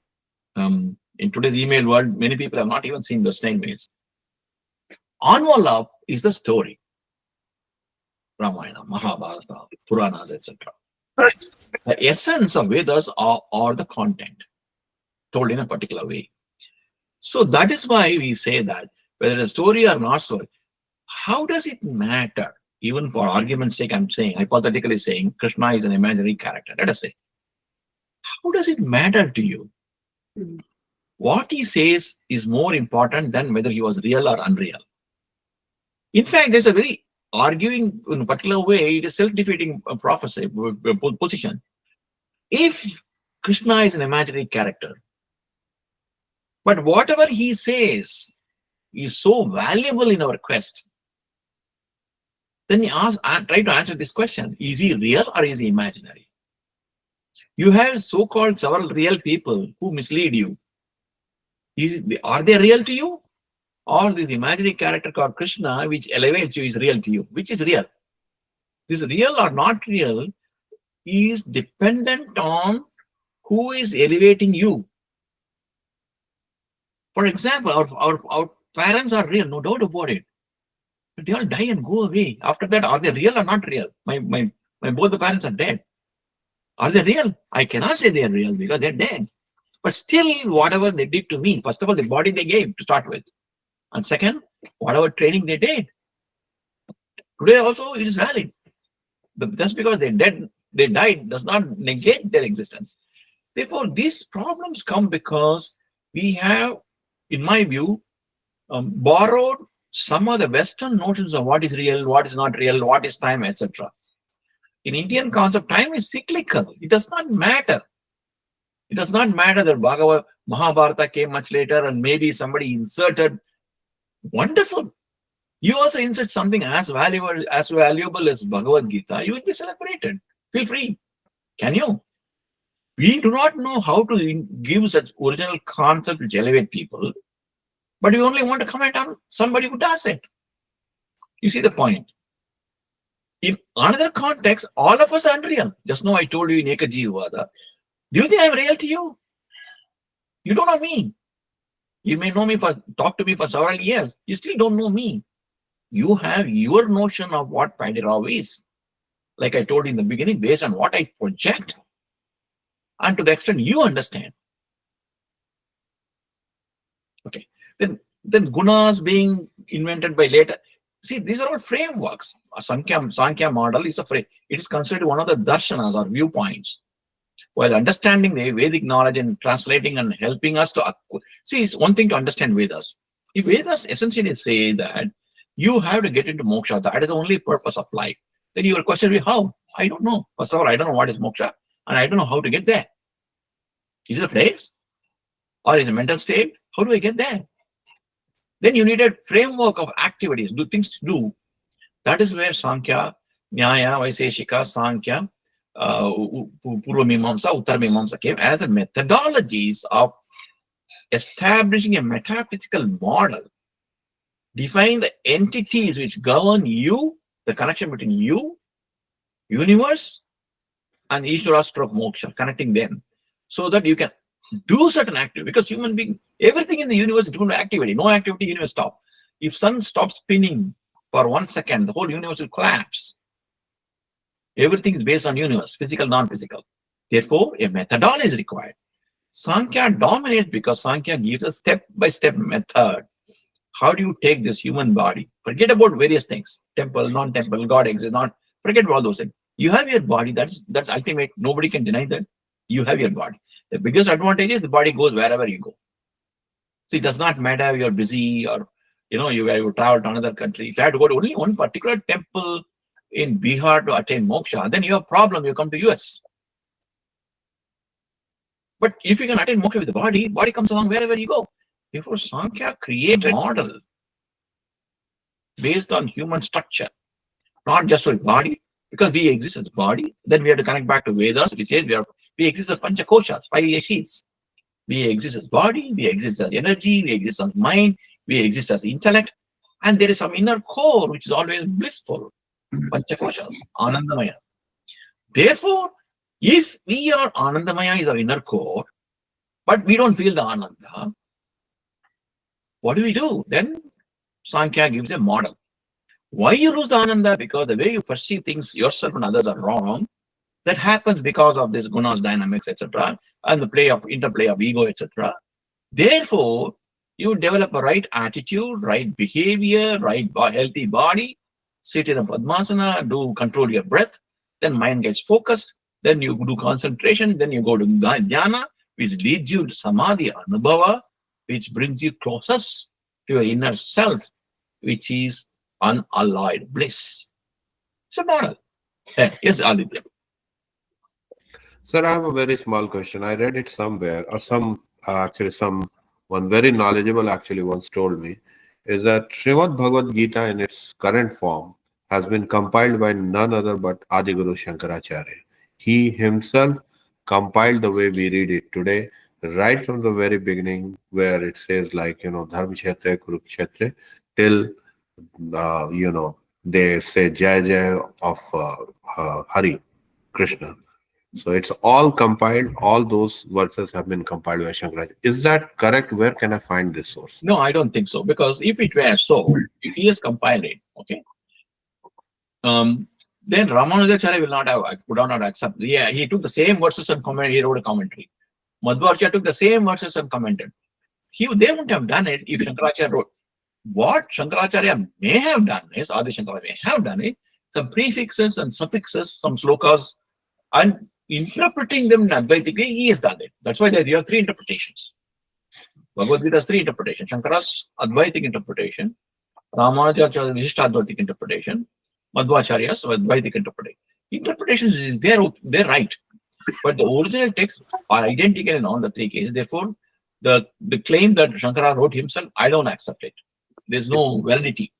Speaker 1: In today's email world, many people have not even seen the snail mails. Envelope is the story. Ramayana, Mahabharata, Puranas, etc. The essence of Vedas are the content told in a particular way. So that is why we say that whether a story or not story, how does it matter? Even for argument's sake, I'm saying, hypothetically saying, Krishna is an imaginary character. Let us say, how does it matter to you? What he says is more important than whether he was real or unreal. In fact, there's a very arguing in a particular way, it is self-defeating prophecy position. If Krishna is an imaginary character, but whatever he says is so valuable in our quest, then you try to answer this question: is he real or is he imaginary? You have so-called several real people who mislead you. Are they real to you? or this imaginary character called Krishna, which elevates you, is real to you. Which is real? This real or not real is dependent on who is elevating you. For example, our parents are real, no doubt about it. But they all die and go away. After that, are they real or not real? My both the parents are dead. Are they real? I cannot say they are real because they're dead. But still, whatever they did to me, first of all, the body they gave to start with. And second, whatever training they did. Today also, it is valid. Just because they died does not negate their existence. Therefore, these problems come because we have, in my view, borrowed some of the Western notions of what is real, what is not real, what is time, etc. In Indian concept, time is cyclical. It does not matter. It does not matter that Bhagavad Mahabharata came much later and maybe somebody inserted. Wonderful. You also insert something as valuable as Bhagavad Gita, you will be celebrated. Feel free. Can you? We do not know how to give such original concept which elevate people, but we only want to comment on somebody who does it. You see the point? In another context, all of us are unreal. Just now I told you in Ekajivada. Do you think I'm real to you? You don't know me. You may know me talk to me for several years. You still don't know me. You have your notion of what Pandirav is. Like I told you in the beginning, based on what I project. And to the extent you understand. Okay. Then gunas being invented by later. See, these are all frameworks. A Sankhya model is a frame. It is considered one of the darshanas or viewpoints. While understanding the Vedic knowledge and translating and helping us to... See, it's one thing to understand Vedas. If Vedas essentially say that you have to get into moksha, that is the only purpose of life, then your question will be how? I don't know. First of all, I don't know what is moksha, and I don't know how to get there. Is it a place? Or is it a mental state? How do I get there? Then you need a framework of activities, do things to do. That is where Sankhya, Nyaya, Vaiseshika, Sankhya, Purva Mimamsa, Uttara Mimamsa came as a methodologies of establishing a metaphysical model, defining the entities which govern you, the connection between you, universe, and Ishvara stroke moksha, connecting them, so that you can do certain activity. Because human being, everything in the universe is doing activity. No activity, universe stop. If sun stops spinning for 1 second, the whole universe will collapse. Everything is based on universe, physical, non-physical. Therefore, a methodology is required. Sankhya dominates because Sankhya gives a step-by-step method. How do you take this human body? Forget about various things. Temple, non-temple, God exists, not. Forget about all those things. You have your body. That's ultimate. Nobody can deny that. You have your body. The biggest advantage is the body goes wherever you go. So it does not matter you're busy or you travel to another country. If you have to go to only one particular temple in Bihar to attain moksha, then you have a problem. You come to US. But if you can attain moksha with the body comes along wherever you go. Therefore, Sankhya created a model based on human structure, not just with body, because we exist as a body. Then we have to connect back to Vedas, which says we exist as panchakoshas, 5 sheets. We exist as body, we exist as energy, we exist as mind, we exist as intellect, and there is some inner core which is always blissful. Panchakoshas, Anandamaya. Therefore, if we are Anandamaya is our inner core, but we don't feel the Ananda, what do? Then Sankhya gives a model. Why you lose the Ananda? Because the way you perceive things, yourself and others are wrong. That happens because of this gunas, dynamics, etc., and the interplay of ego, etc. Therefore, you develop a right attitude, right behavior, right healthy body, sit in a Padmasana, control your breath, then mind gets focused, then you do concentration, then you go to Dhyana, which leads you to Samadhi, Anubhava, which brings you closest to your inner self, which is unalloyed bliss. It's a model. Yes, Aditya.
Speaker 3: Sir, I have a very small question. I read it somewhere, or one very knowledgeable actually once told me, is that Srimad Bhagavad Gita in its current form has been compiled by none other but Adiguru Shankaracharya. He himself compiled the way we read it today, right from the very beginning, where it says like, Dharma Kshetra, Kurukshetra, till, they say Jai Jai of Hari, Krishna. So it's all compiled, all those verses have been compiled by Shankaracharya. Is that correct? Where can I find this source?
Speaker 1: No, I don't think so. Because if it were so, if he has compiled it, okay, then Ramanujacharya would not accept. Yeah, he took the same verses and he wrote a commentary. Madhvacharya took the same verses and commented. They wouldn't have done it if Shankaracharya wrote. What Shankaracharya may have done is, Adi Shankara may have done it, some prefixes and suffixes, some slokas, and interpreting them in Advaitic, he has done it. That's why there are three interpretations. Bhagavad Gita has three interpretations. Shankara's Advaitic interpretation, Ramanujacharya's Vishishta-Advaitic interpretation, Madhvacharya's Advaitic interpretation. Interpretations is they're right. But the original texts are identical in all the three cases. Therefore, the claim that Shankara wrote himself, I don't accept it. There's no validity.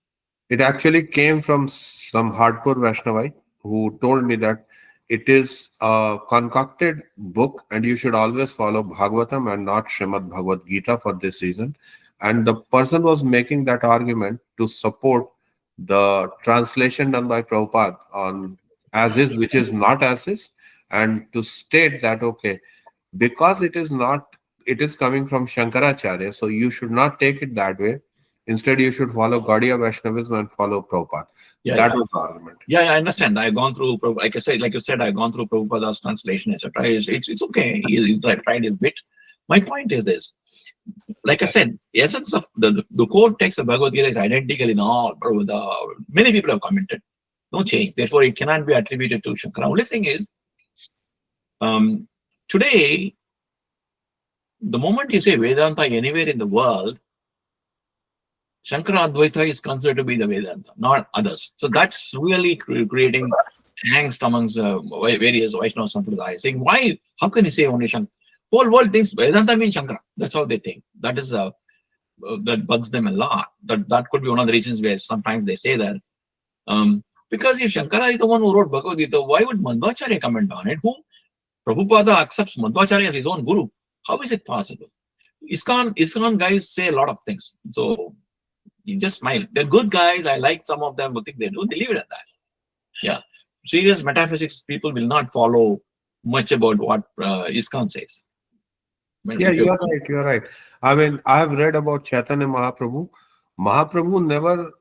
Speaker 3: It actually came from some hardcore Vaishnavite who told me that it is a concocted book and you should always follow Bhagavatam and not Srimad Bhagavad Gita for this reason. And the person was making that argument to support the translation done by Prabhupada on as is, which is not as is, and to state that, okay, because it is coming from Shankaracharya, so you should not take it that way. Instead, you should follow Gaudiya Vaishnavism and follow Prabhupada. That was the argument.
Speaker 1: Yeah, I understand. I've gone through, like you said, I've gone through Prabhupada's translation, etc. It's okay. He's tried his bit. My point is this. Like I said, the essence of the core text of Bhagavad Gita is identical in all. Many people have commented. No change. Therefore, it cannot be attributed to Shankara. Only thing is, today, the moment you say Vedanta anywhere in the world, Shankara Advaita is considered to be the Vedanta, not others. So that's really creating angst amongst various Vaishnava Sampradayas. Saying, why? How can you say only Shankara? Whole world thinks Vedanta means Shankara. That's how they think. That is that bugs them a lot. That could be one of the reasons where sometimes they say that. Because if Shankara is the one who wrote Bhagavad Gita, why would Madhvacharya comment on it? Who? Prabhupada accepts Madhvacharya as his own guru. How is it possible? ISKCON guys say a lot of things. So you just smile. They're good guys. I like some of them, but think they do. They leave it at that. Yeah. Serious metaphysics people will not follow much about what ISKCON says.
Speaker 3: Yeah, you're right. You're right. I mean, I have read about Chaitanya Mahaprabhu. Mahaprabhu never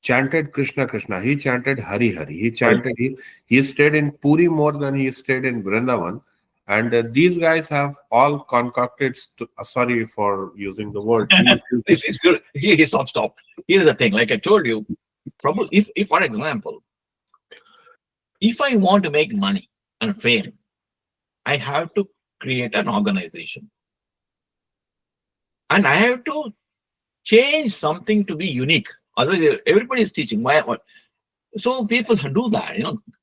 Speaker 3: chanted Krishna Krishna. He chanted Hari Hari. He chanted. He stayed in Puri more than he stayed in Vrindavan. And these guys have all concocted. Sorry for using the word.
Speaker 1: It's good. Stop. Here's the thing. Like I told you, Prabhu, if for example, if I want to make money and fame, I have to create an organization. And I have to change something to be unique. Otherwise, everybody is teaching. So people do that.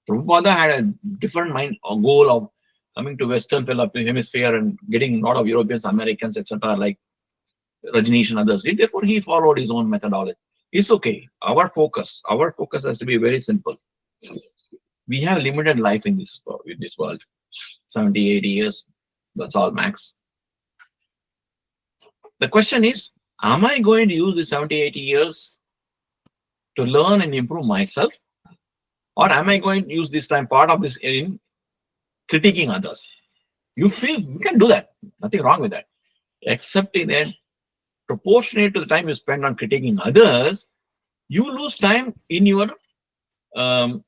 Speaker 1: Prabhupada had a different mind or goal of coming to Western hemisphere and getting a lot of Europeans, Americans, etc., like Rajneesh and others did. Therefore, he followed his own methodology. It's okay. Our focus has to be very simple. We have limited life in this world. 70, 80 years. That's all max. The question is, am I going to use the 70, 80 years to learn and improve myself? Or am I going to use this time, part of this, in critiquing others? You can do that. Nothing wrong with that. Except in that, proportionate to the time you spend on critiquing others, you lose time in your own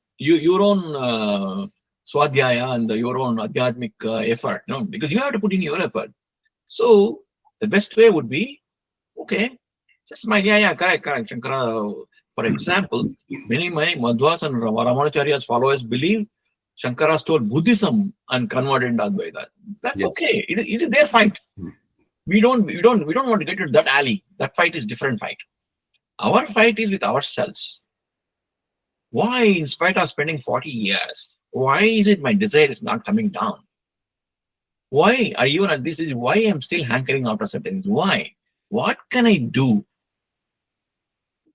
Speaker 1: swadhyaya and your own adhyatmic effort, because you have to put in your effort. So the best way would be, okay, just correct, Shankara. For example, many Madhvas and Ramanujacharya's followers believe Shankara stole Buddhism and converted into Advaita. That's okay. It is their fight. We don't want to get into that alley. That fight is different fight. Our fight is with ourselves. Why, in spite of spending 40 years, why is it my desire is not coming down? Why are you at this age? Why I'm still hankering after certain things? Why? What can I do?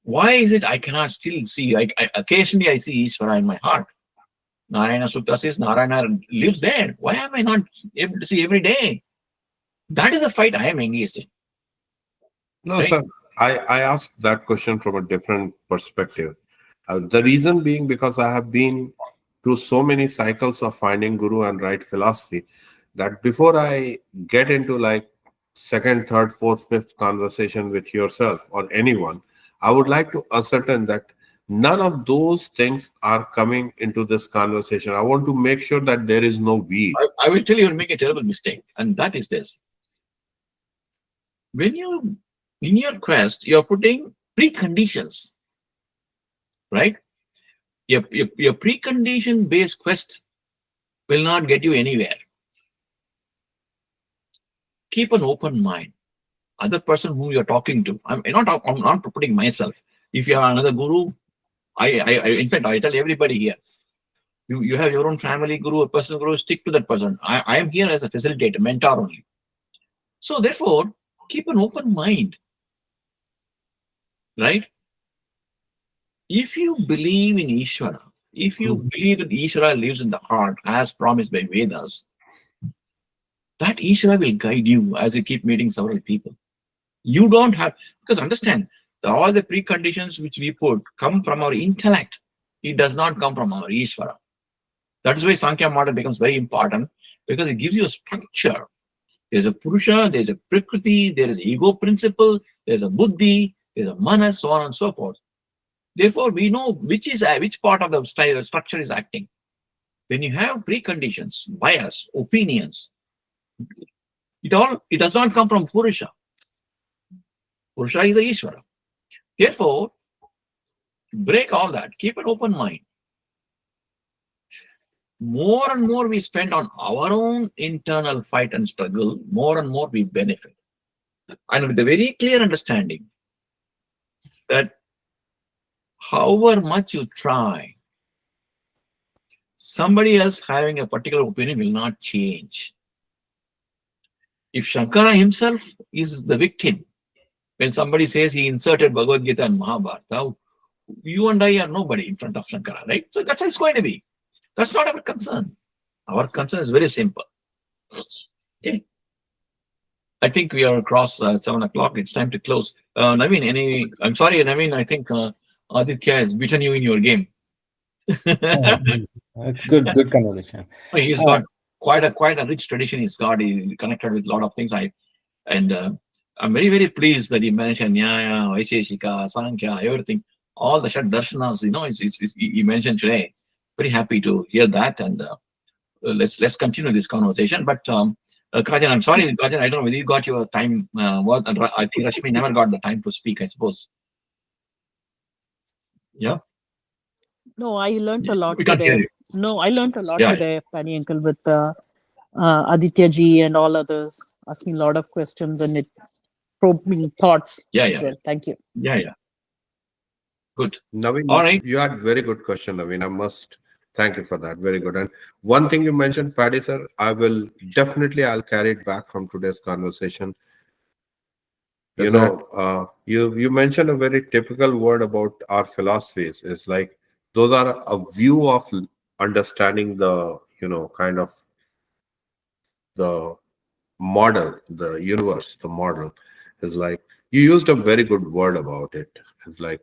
Speaker 1: Why is it I cannot still see? Occasionally I see Ishvara in my heart. Narayana Sutta says Narayana lives there. Why am I not able to see every day? That is the fight I am engaged in.
Speaker 3: No,
Speaker 1: Right.
Speaker 3: sir. I asked that question from a different perspective. The reason being because I have been through so many cycles of finding guru and right philosophy that before I get into like second, third, fourth, fifth conversation with yourself or anyone, I would like to ascertain that none of those things are coming into this conversation. I want to make sure that there is no weed.
Speaker 1: I will tell you, you'll make a terrible mistake, and that is this. When you, in your quest, you're putting preconditions, right? Your precondition based quest will not get you anywhere. Keep an open mind. Other person whom you're talking to, I'm not putting myself. If you are another guru, in fact, I tell everybody here, you have your own family guru, a personal guru, stick to that person. I am here as a facilitator, mentor only. So therefore, keep an open mind, right? If you believe in Ishvara, if you believe that Ishvara lives in the heart as promised by Vedas, that Ishvara will guide you as you keep meeting several people. You don't have, because understand, all the preconditions which we put come from our intellect. It does not come from our Ishvara. That is why Sankhya model becomes very important, because it gives you a structure. There's a Purusha, there's a Prakriti, there is ego principle, there's a Buddhi, there's a Manas, so on and so forth. Therefore, we know which part of the structure is acting. When you have preconditions, bias, opinions, it does not come from Purusha. Purusha is the Ishvara. Therefore, break all that. Keep an open mind. More and more we spend on our own internal fight and struggle, more and more we benefit. And with a very clear understanding that however much you try, somebody else having a particular opinion will not change. If Shankara himself is the victim, when somebody says he inserted Bhagavad Gita and Mahabharata, you and I are nobody in front of Shankara, right? So that's how it's going to be. That's not our concern. Our concern is very simple. Okay. I think we are across 7 o'clock. It's time to close. Naveen, I'm sorry, Naveen, I think Aditya has beaten you in your game.
Speaker 4: It's good conversation.
Speaker 1: He's got quite a rich tradition. He's connected with a lot of things. I'm very, very pleased that he mentioned Nyaya, Vaisheshika, Sankhya, everything, all the Shad Darshanas, he mentioned today. Very happy to hear that, and let's continue this conversation. But Kajan, I'm sorry, Kajan, I don't know whether you got your time. I think Rashmi never got the time to speak, I suppose. Yeah.
Speaker 5: No, I learned a lot
Speaker 1: We can't hear
Speaker 5: today.
Speaker 1: you.
Speaker 5: No, I learned a lot
Speaker 1: Yeah.
Speaker 5: today, Paddy Uncle, with Aditya ji and all others asking a lot of questions, and it probed me thoughts.
Speaker 1: Yeah.
Speaker 5: So, thank you.
Speaker 1: Yeah. Good.
Speaker 3: Naveen,
Speaker 1: All right.
Speaker 3: you had very good question, Naveen. I must thank you for that. Very good. And one thing you mentioned, Paddy sir, I'll carry it back from today's conversation. You know, you mentioned a very typical word about our philosophies. It's like those are a view of understanding the, kind of the model, the universe, the model is like, you used a very good word about it. It's like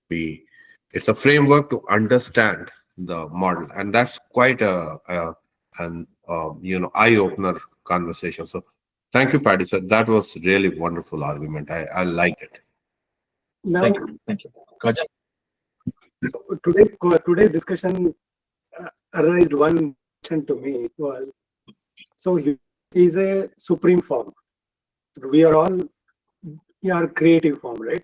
Speaker 3: it's a framework to understand the model, and that's quite an eye-opener conversation. So thank you, Paddy sir. That was really wonderful argument. I liked it.
Speaker 2: Now,
Speaker 1: Thank you. Kajan.
Speaker 2: today's discussion arised one question to me was, so he is a supreme form. We are all creative form, right?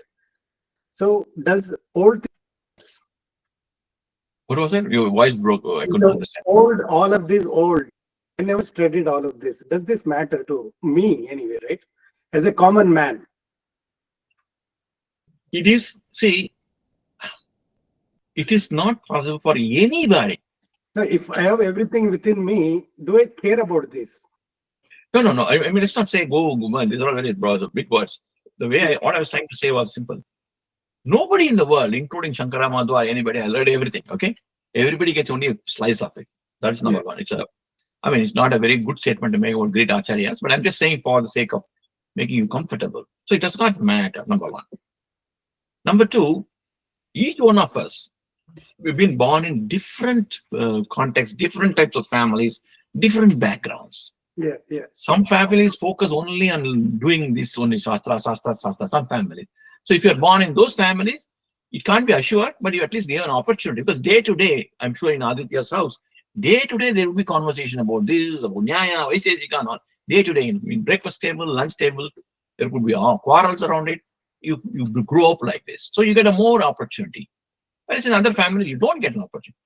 Speaker 2: So does old things,
Speaker 1: What was it? Your voice broke. I couldn't understand.
Speaker 2: all of this old, I never studied all of this. Does this matter to me anyway, right? As a common man.
Speaker 1: It is not possible for anybody.
Speaker 2: Now, if I have everything within me, do I care about this?
Speaker 1: No. I mean, let's not say go. These are all very broad, big words. What I was trying to say was simple. Nobody in the world, including Shankara Madhva, anybody, has learned everything. Okay, everybody gets only a slice of it. That's number one. I mean, it's not a very good statement to make about great acharyas, but I'm just saying for the sake of making you comfortable. So it does not matter, number one. Number two, each one of us, we've been born in different contexts, different types of families, different backgrounds.
Speaker 2: Yeah, yeah.
Speaker 1: Some families focus only on doing this only, Shastra, some families. So if you're born in those families, it can't be assured, but you at least give an opportunity, because day to day, I'm sure in Aditya's house, day to day, there will be conversation about this, about Nyaya, Vaisesika, and all. Day to day, in breakfast table, lunch table, there could be quarrels around it. You grow up like this. So you get a more opportunity. Whereas in other families, you don't get an opportunity.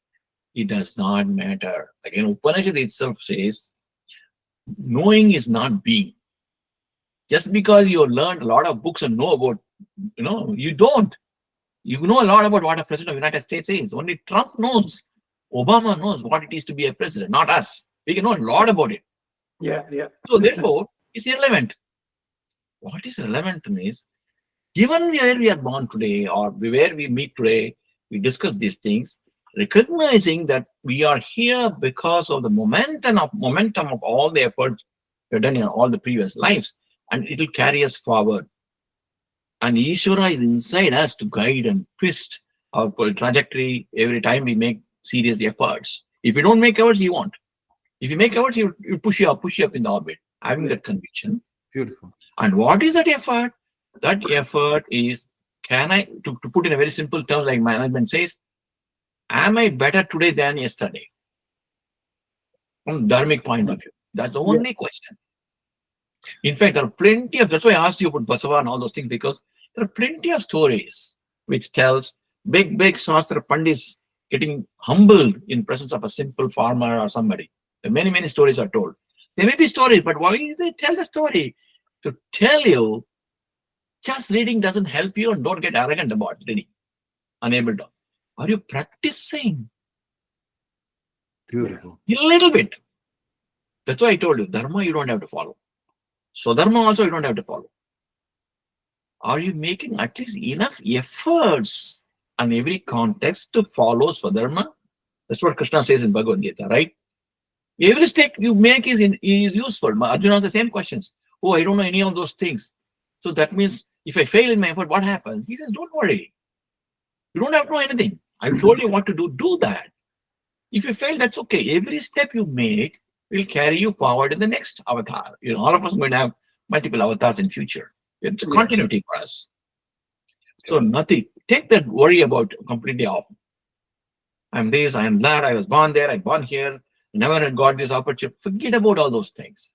Speaker 1: It does not matter. Again, Upanishad itself says, knowing is not being. Just because you learned a lot of books and know about, you don't. You know a lot about what a president of the United States is. Only Trump knows. Obama knows what it is to be a president, not us. We can know a lot about it.
Speaker 2: Yeah, yeah.
Speaker 1: So therefore, it's irrelevant. What is relevant to me is, given where we are born today or where we meet today, we discuss these things, recognizing that we are here because of the momentum of all the efforts we've done in all the previous lives, and it will carry us forward. And Ishvara is inside us to guide and twist our trajectory every time we make serious efforts. If you don't make efforts, you won't. If you make efforts, you push you up in the orbit. Having that conviction.
Speaker 3: Beautiful.
Speaker 1: And what is that effort? That effort is, to put in a very simple term like management says, am I better today than yesterday? From dharmic point of view. That's the only question. In fact, there are plenty of, that's why I asked you about Basava and all those things, because there are plenty of stories which tells big Shastra Pandits getting humbled in presence of a simple farmer or somebody. Many stories are told. There may be stories, but why do they tell the story? To tell you, just reading doesn't help you, and don't get arrogant about reading. Unable to. Are you practicing?
Speaker 3: Beautiful.
Speaker 1: A little bit. That's why I told you, Dharma you don't have to follow. So Dharma also you don't have to follow. Are you making at least enough efforts on every context to follow Swadharma? That's what Krishna says in Bhagavad Gita, right? Every step you make is useful. Arjuna has the same questions. Oh, I don't know any of those things. So that means if I fail in my effort, what happens? He says, don't worry. You don't have to know anything. I've told you what to do. Do that. If you fail, that's okay. Every step you make will carry you forward in the next avatar. All of us are going to have multiple avatars in future. It's a continuity for us. So nothing. Take that worry about completely off. I'm this, I am that, I was born there, I'm born here, never had got this opportunity. Forget about all those things.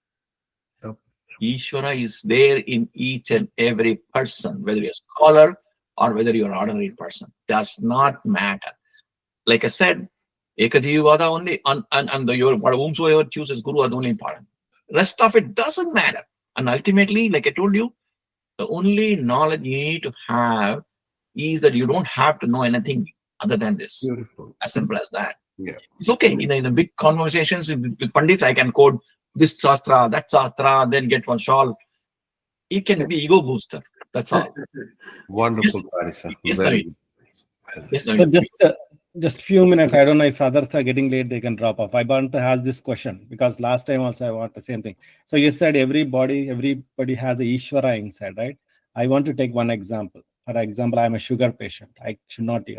Speaker 3: Yep.
Speaker 1: Ishvara is there in each and every person, whether you're a scholar or whether you're an ordinary person. Does not matter. Like I said, Ekajivada only, and whomsoever chooses Guru are the only important. Rest of it doesn't matter. And ultimately, like I told you, the only knowledge you need to have is that you don't have to know anything other than this.
Speaker 3: Beautiful.
Speaker 1: As simple as that.
Speaker 3: Yeah.
Speaker 1: It's okay. In a big conversations with Pandits, I can quote this Shastra, that Shastra, then get one shawl. It can be ego booster. That's all.
Speaker 3: Wonderful, Parisa.
Speaker 1: Yes,
Speaker 3: Very
Speaker 1: Naveen.
Speaker 3: good.
Speaker 1: Yes,
Speaker 4: So
Speaker 1: Naveen.
Speaker 4: just few minutes. I don't know if others are getting late, they can drop off. I want to ask this question because last time also I want the same thing. So you said everybody has a Ishvara inside, right? I want to take one example. For example, I'm a sugar patient. I should not eat.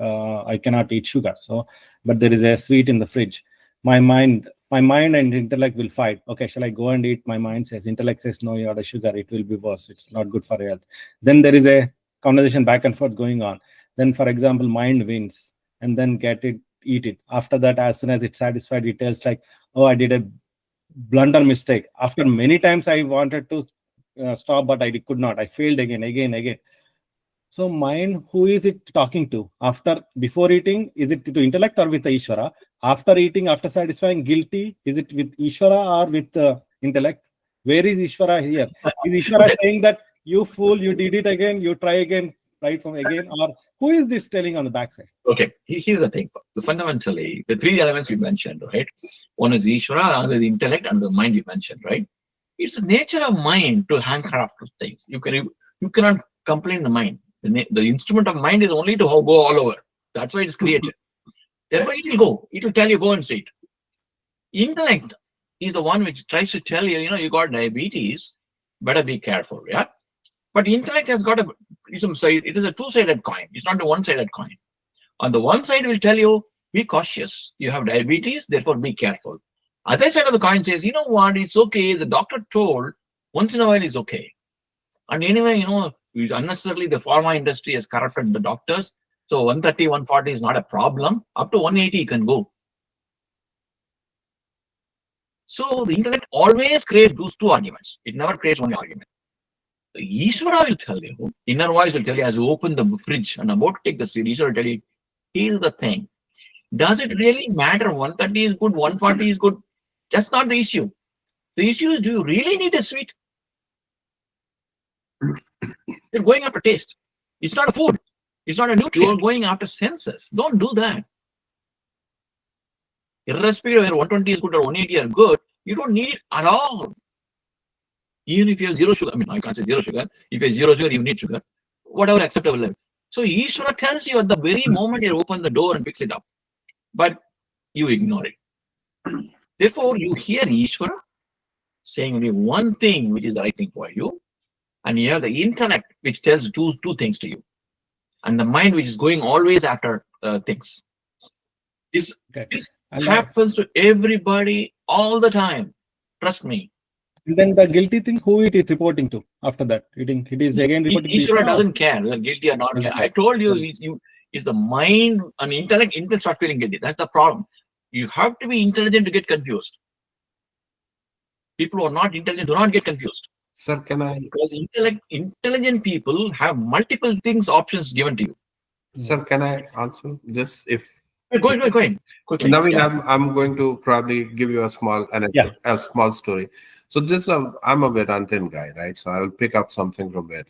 Speaker 4: I cannot eat sugar. So, but there is a sweet in the fridge. My mind and intellect will fight. Okay, shall I go and eat? My mind says, intellect says, no, you are the sugar. It will be worse. It's not good for your health. Then there is a conversation back and forth going on. Then, for example, mind wins and then eat it. After that, as soon as it's satisfied, it tells like, oh, I did a blunder mistake. After many times I wanted to stop, but I could not. I failed again. So mind, who is it talking to? Before eating, is it to intellect or with the Ishvara? After eating, after satisfying, guilty, is it with Ishvara or with intellect? Where is Ishvara here? Is Ishvara saying that you fool, you did it again, you try again, right from again? Or who is this telling on the backside?
Speaker 1: Okay, here's the thing. Fundamentally, the three elements you mentioned, right? One is Ishvara, another is the intellect, and the mind you mentioned, right? It's the nature of mind to hanker after things. You cannot complain the mind. The instrument of mind is only to go all over. That's why it's created. Therefore, it will go. It will tell you, go and see it. Intellect is the one which tries to tell you, you got diabetes, better be careful, yeah? But intellect has got some side, it is a two-sided coin. It's not a one-sided coin. On the one side, it will tell you, be cautious. You have diabetes, therefore be careful. Other side of the coin says, you know what, it's okay. The doctor told once in a while is okay. And anyway, unnecessarily the pharma industry has corrupted the doctors. So 130, 140 is not a problem. Up to 180 you can go. So the intellect always creates those two arguments. It never creates one argument. The Ishvara will tell you, inner voice will tell you, as you open the fridge and about to take the seed, Ishvara will tell you, here's the thing. Does it really matter? 130 is good, 140 is good. That's not the issue. The issue is, do you really need a sweet? You're going after taste. It's not a food. It's not a nutrient. You're going after senses. Don't do that. Irrespective of whether 120 is good or 180 are good, you don't need it at all. Even if you have zero sugar, I can't say zero sugar. If you have zero sugar, you need sugar. Whatever acceptable level. So Ishvara tells you at the very moment you open the door and picks it up. But you ignore it. Therefore, you hear Ishvara saying only one thing which is the right thing for you. And you have the intellect which tells two things to you. And the mind which is going always after things. This happens to everybody all the time. Trust me.
Speaker 4: And then the guilty thing, who it is reporting to after that? It is again reporting to
Speaker 1: Ishvara doesn't care whether guilty or not. I told you, it's the mind and intellect start feeling guilty. That's the problem. You have to be intelligent to get confused. People who are not intelligent do not get confused.
Speaker 3: Sir, can I?
Speaker 1: Because intelligent people have multiple options given to you.
Speaker 3: Sir, can I answer this?
Speaker 1: Go ahead. Quickly.
Speaker 3: Naveen, I'm going to probably give you a small anecdote, a small story. So I'm a Vedantin guy, right? So I will pick up something from Ved.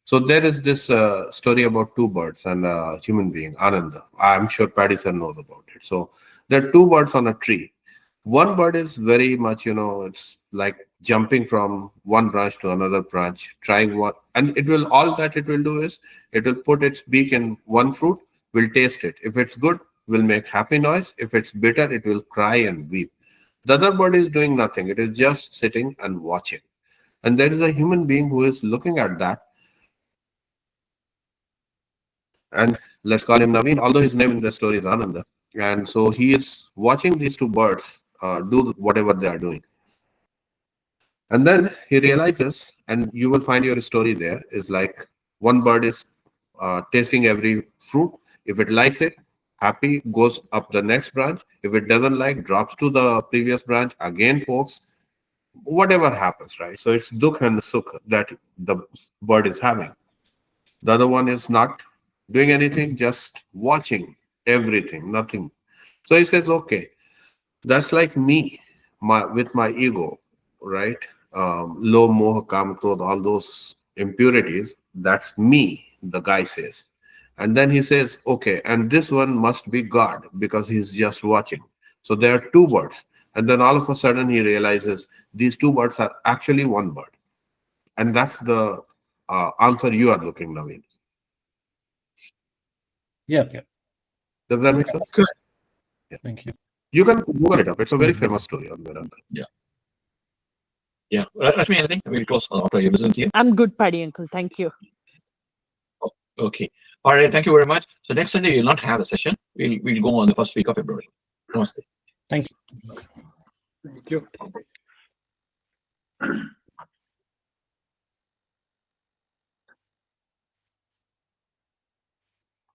Speaker 3: So there is this story about two birds and a human being, Ananda. I'm sure Paddy sir knows about it. So there are two birds on a tree. One bird is very much, it's like jumping from one branch to another branch, trying one, and all that it will do is it will put its beak in one fruit, will taste it. If it's good, will make happy noise. If it's bitter, it will cry and weep. The other bird is doing nothing. It is just sitting and watching. And there is a human being who is looking at that. And let's call him Naveen, although his name in the story is Ananda. And so he is watching these two birds do whatever they are doing. And then he realizes, and you will find your story there, is like one bird is tasting every fruit. If it likes it, happy, goes up the next branch. If it doesn't like, drops to the previous branch, again pokes, whatever happens, right? So it's dukh and sukh that the bird is having. The other one is not doing anything, just watching everything, nothing. So he says, okay, that's like me, with my ego, right? Lo, moha, kam, krodh, all those impurities, that's me, the guy says. And then he says, okay, and this one must be God because he's just watching. So there are two birds. And then all of a sudden he realizes these two birds are actually one bird. And that's the answer you are looking, Naveen.
Speaker 4: Yeah.
Speaker 3: Does that make sense?
Speaker 1: Good.
Speaker 3: Yeah.
Speaker 4: Thank you.
Speaker 3: You can Google it up. It's a very famous story on Vedanta.
Speaker 1: Yeah. Rashmi, anything? We'll close after you listen to you.
Speaker 5: I'm good, Paddy uncle. Thank you.
Speaker 1: Okay. All right. Thank you very much. So next Sunday, we'll not have a session. We'll go on the first week of February. Namaste.
Speaker 4: Thank you.
Speaker 2: Thank you.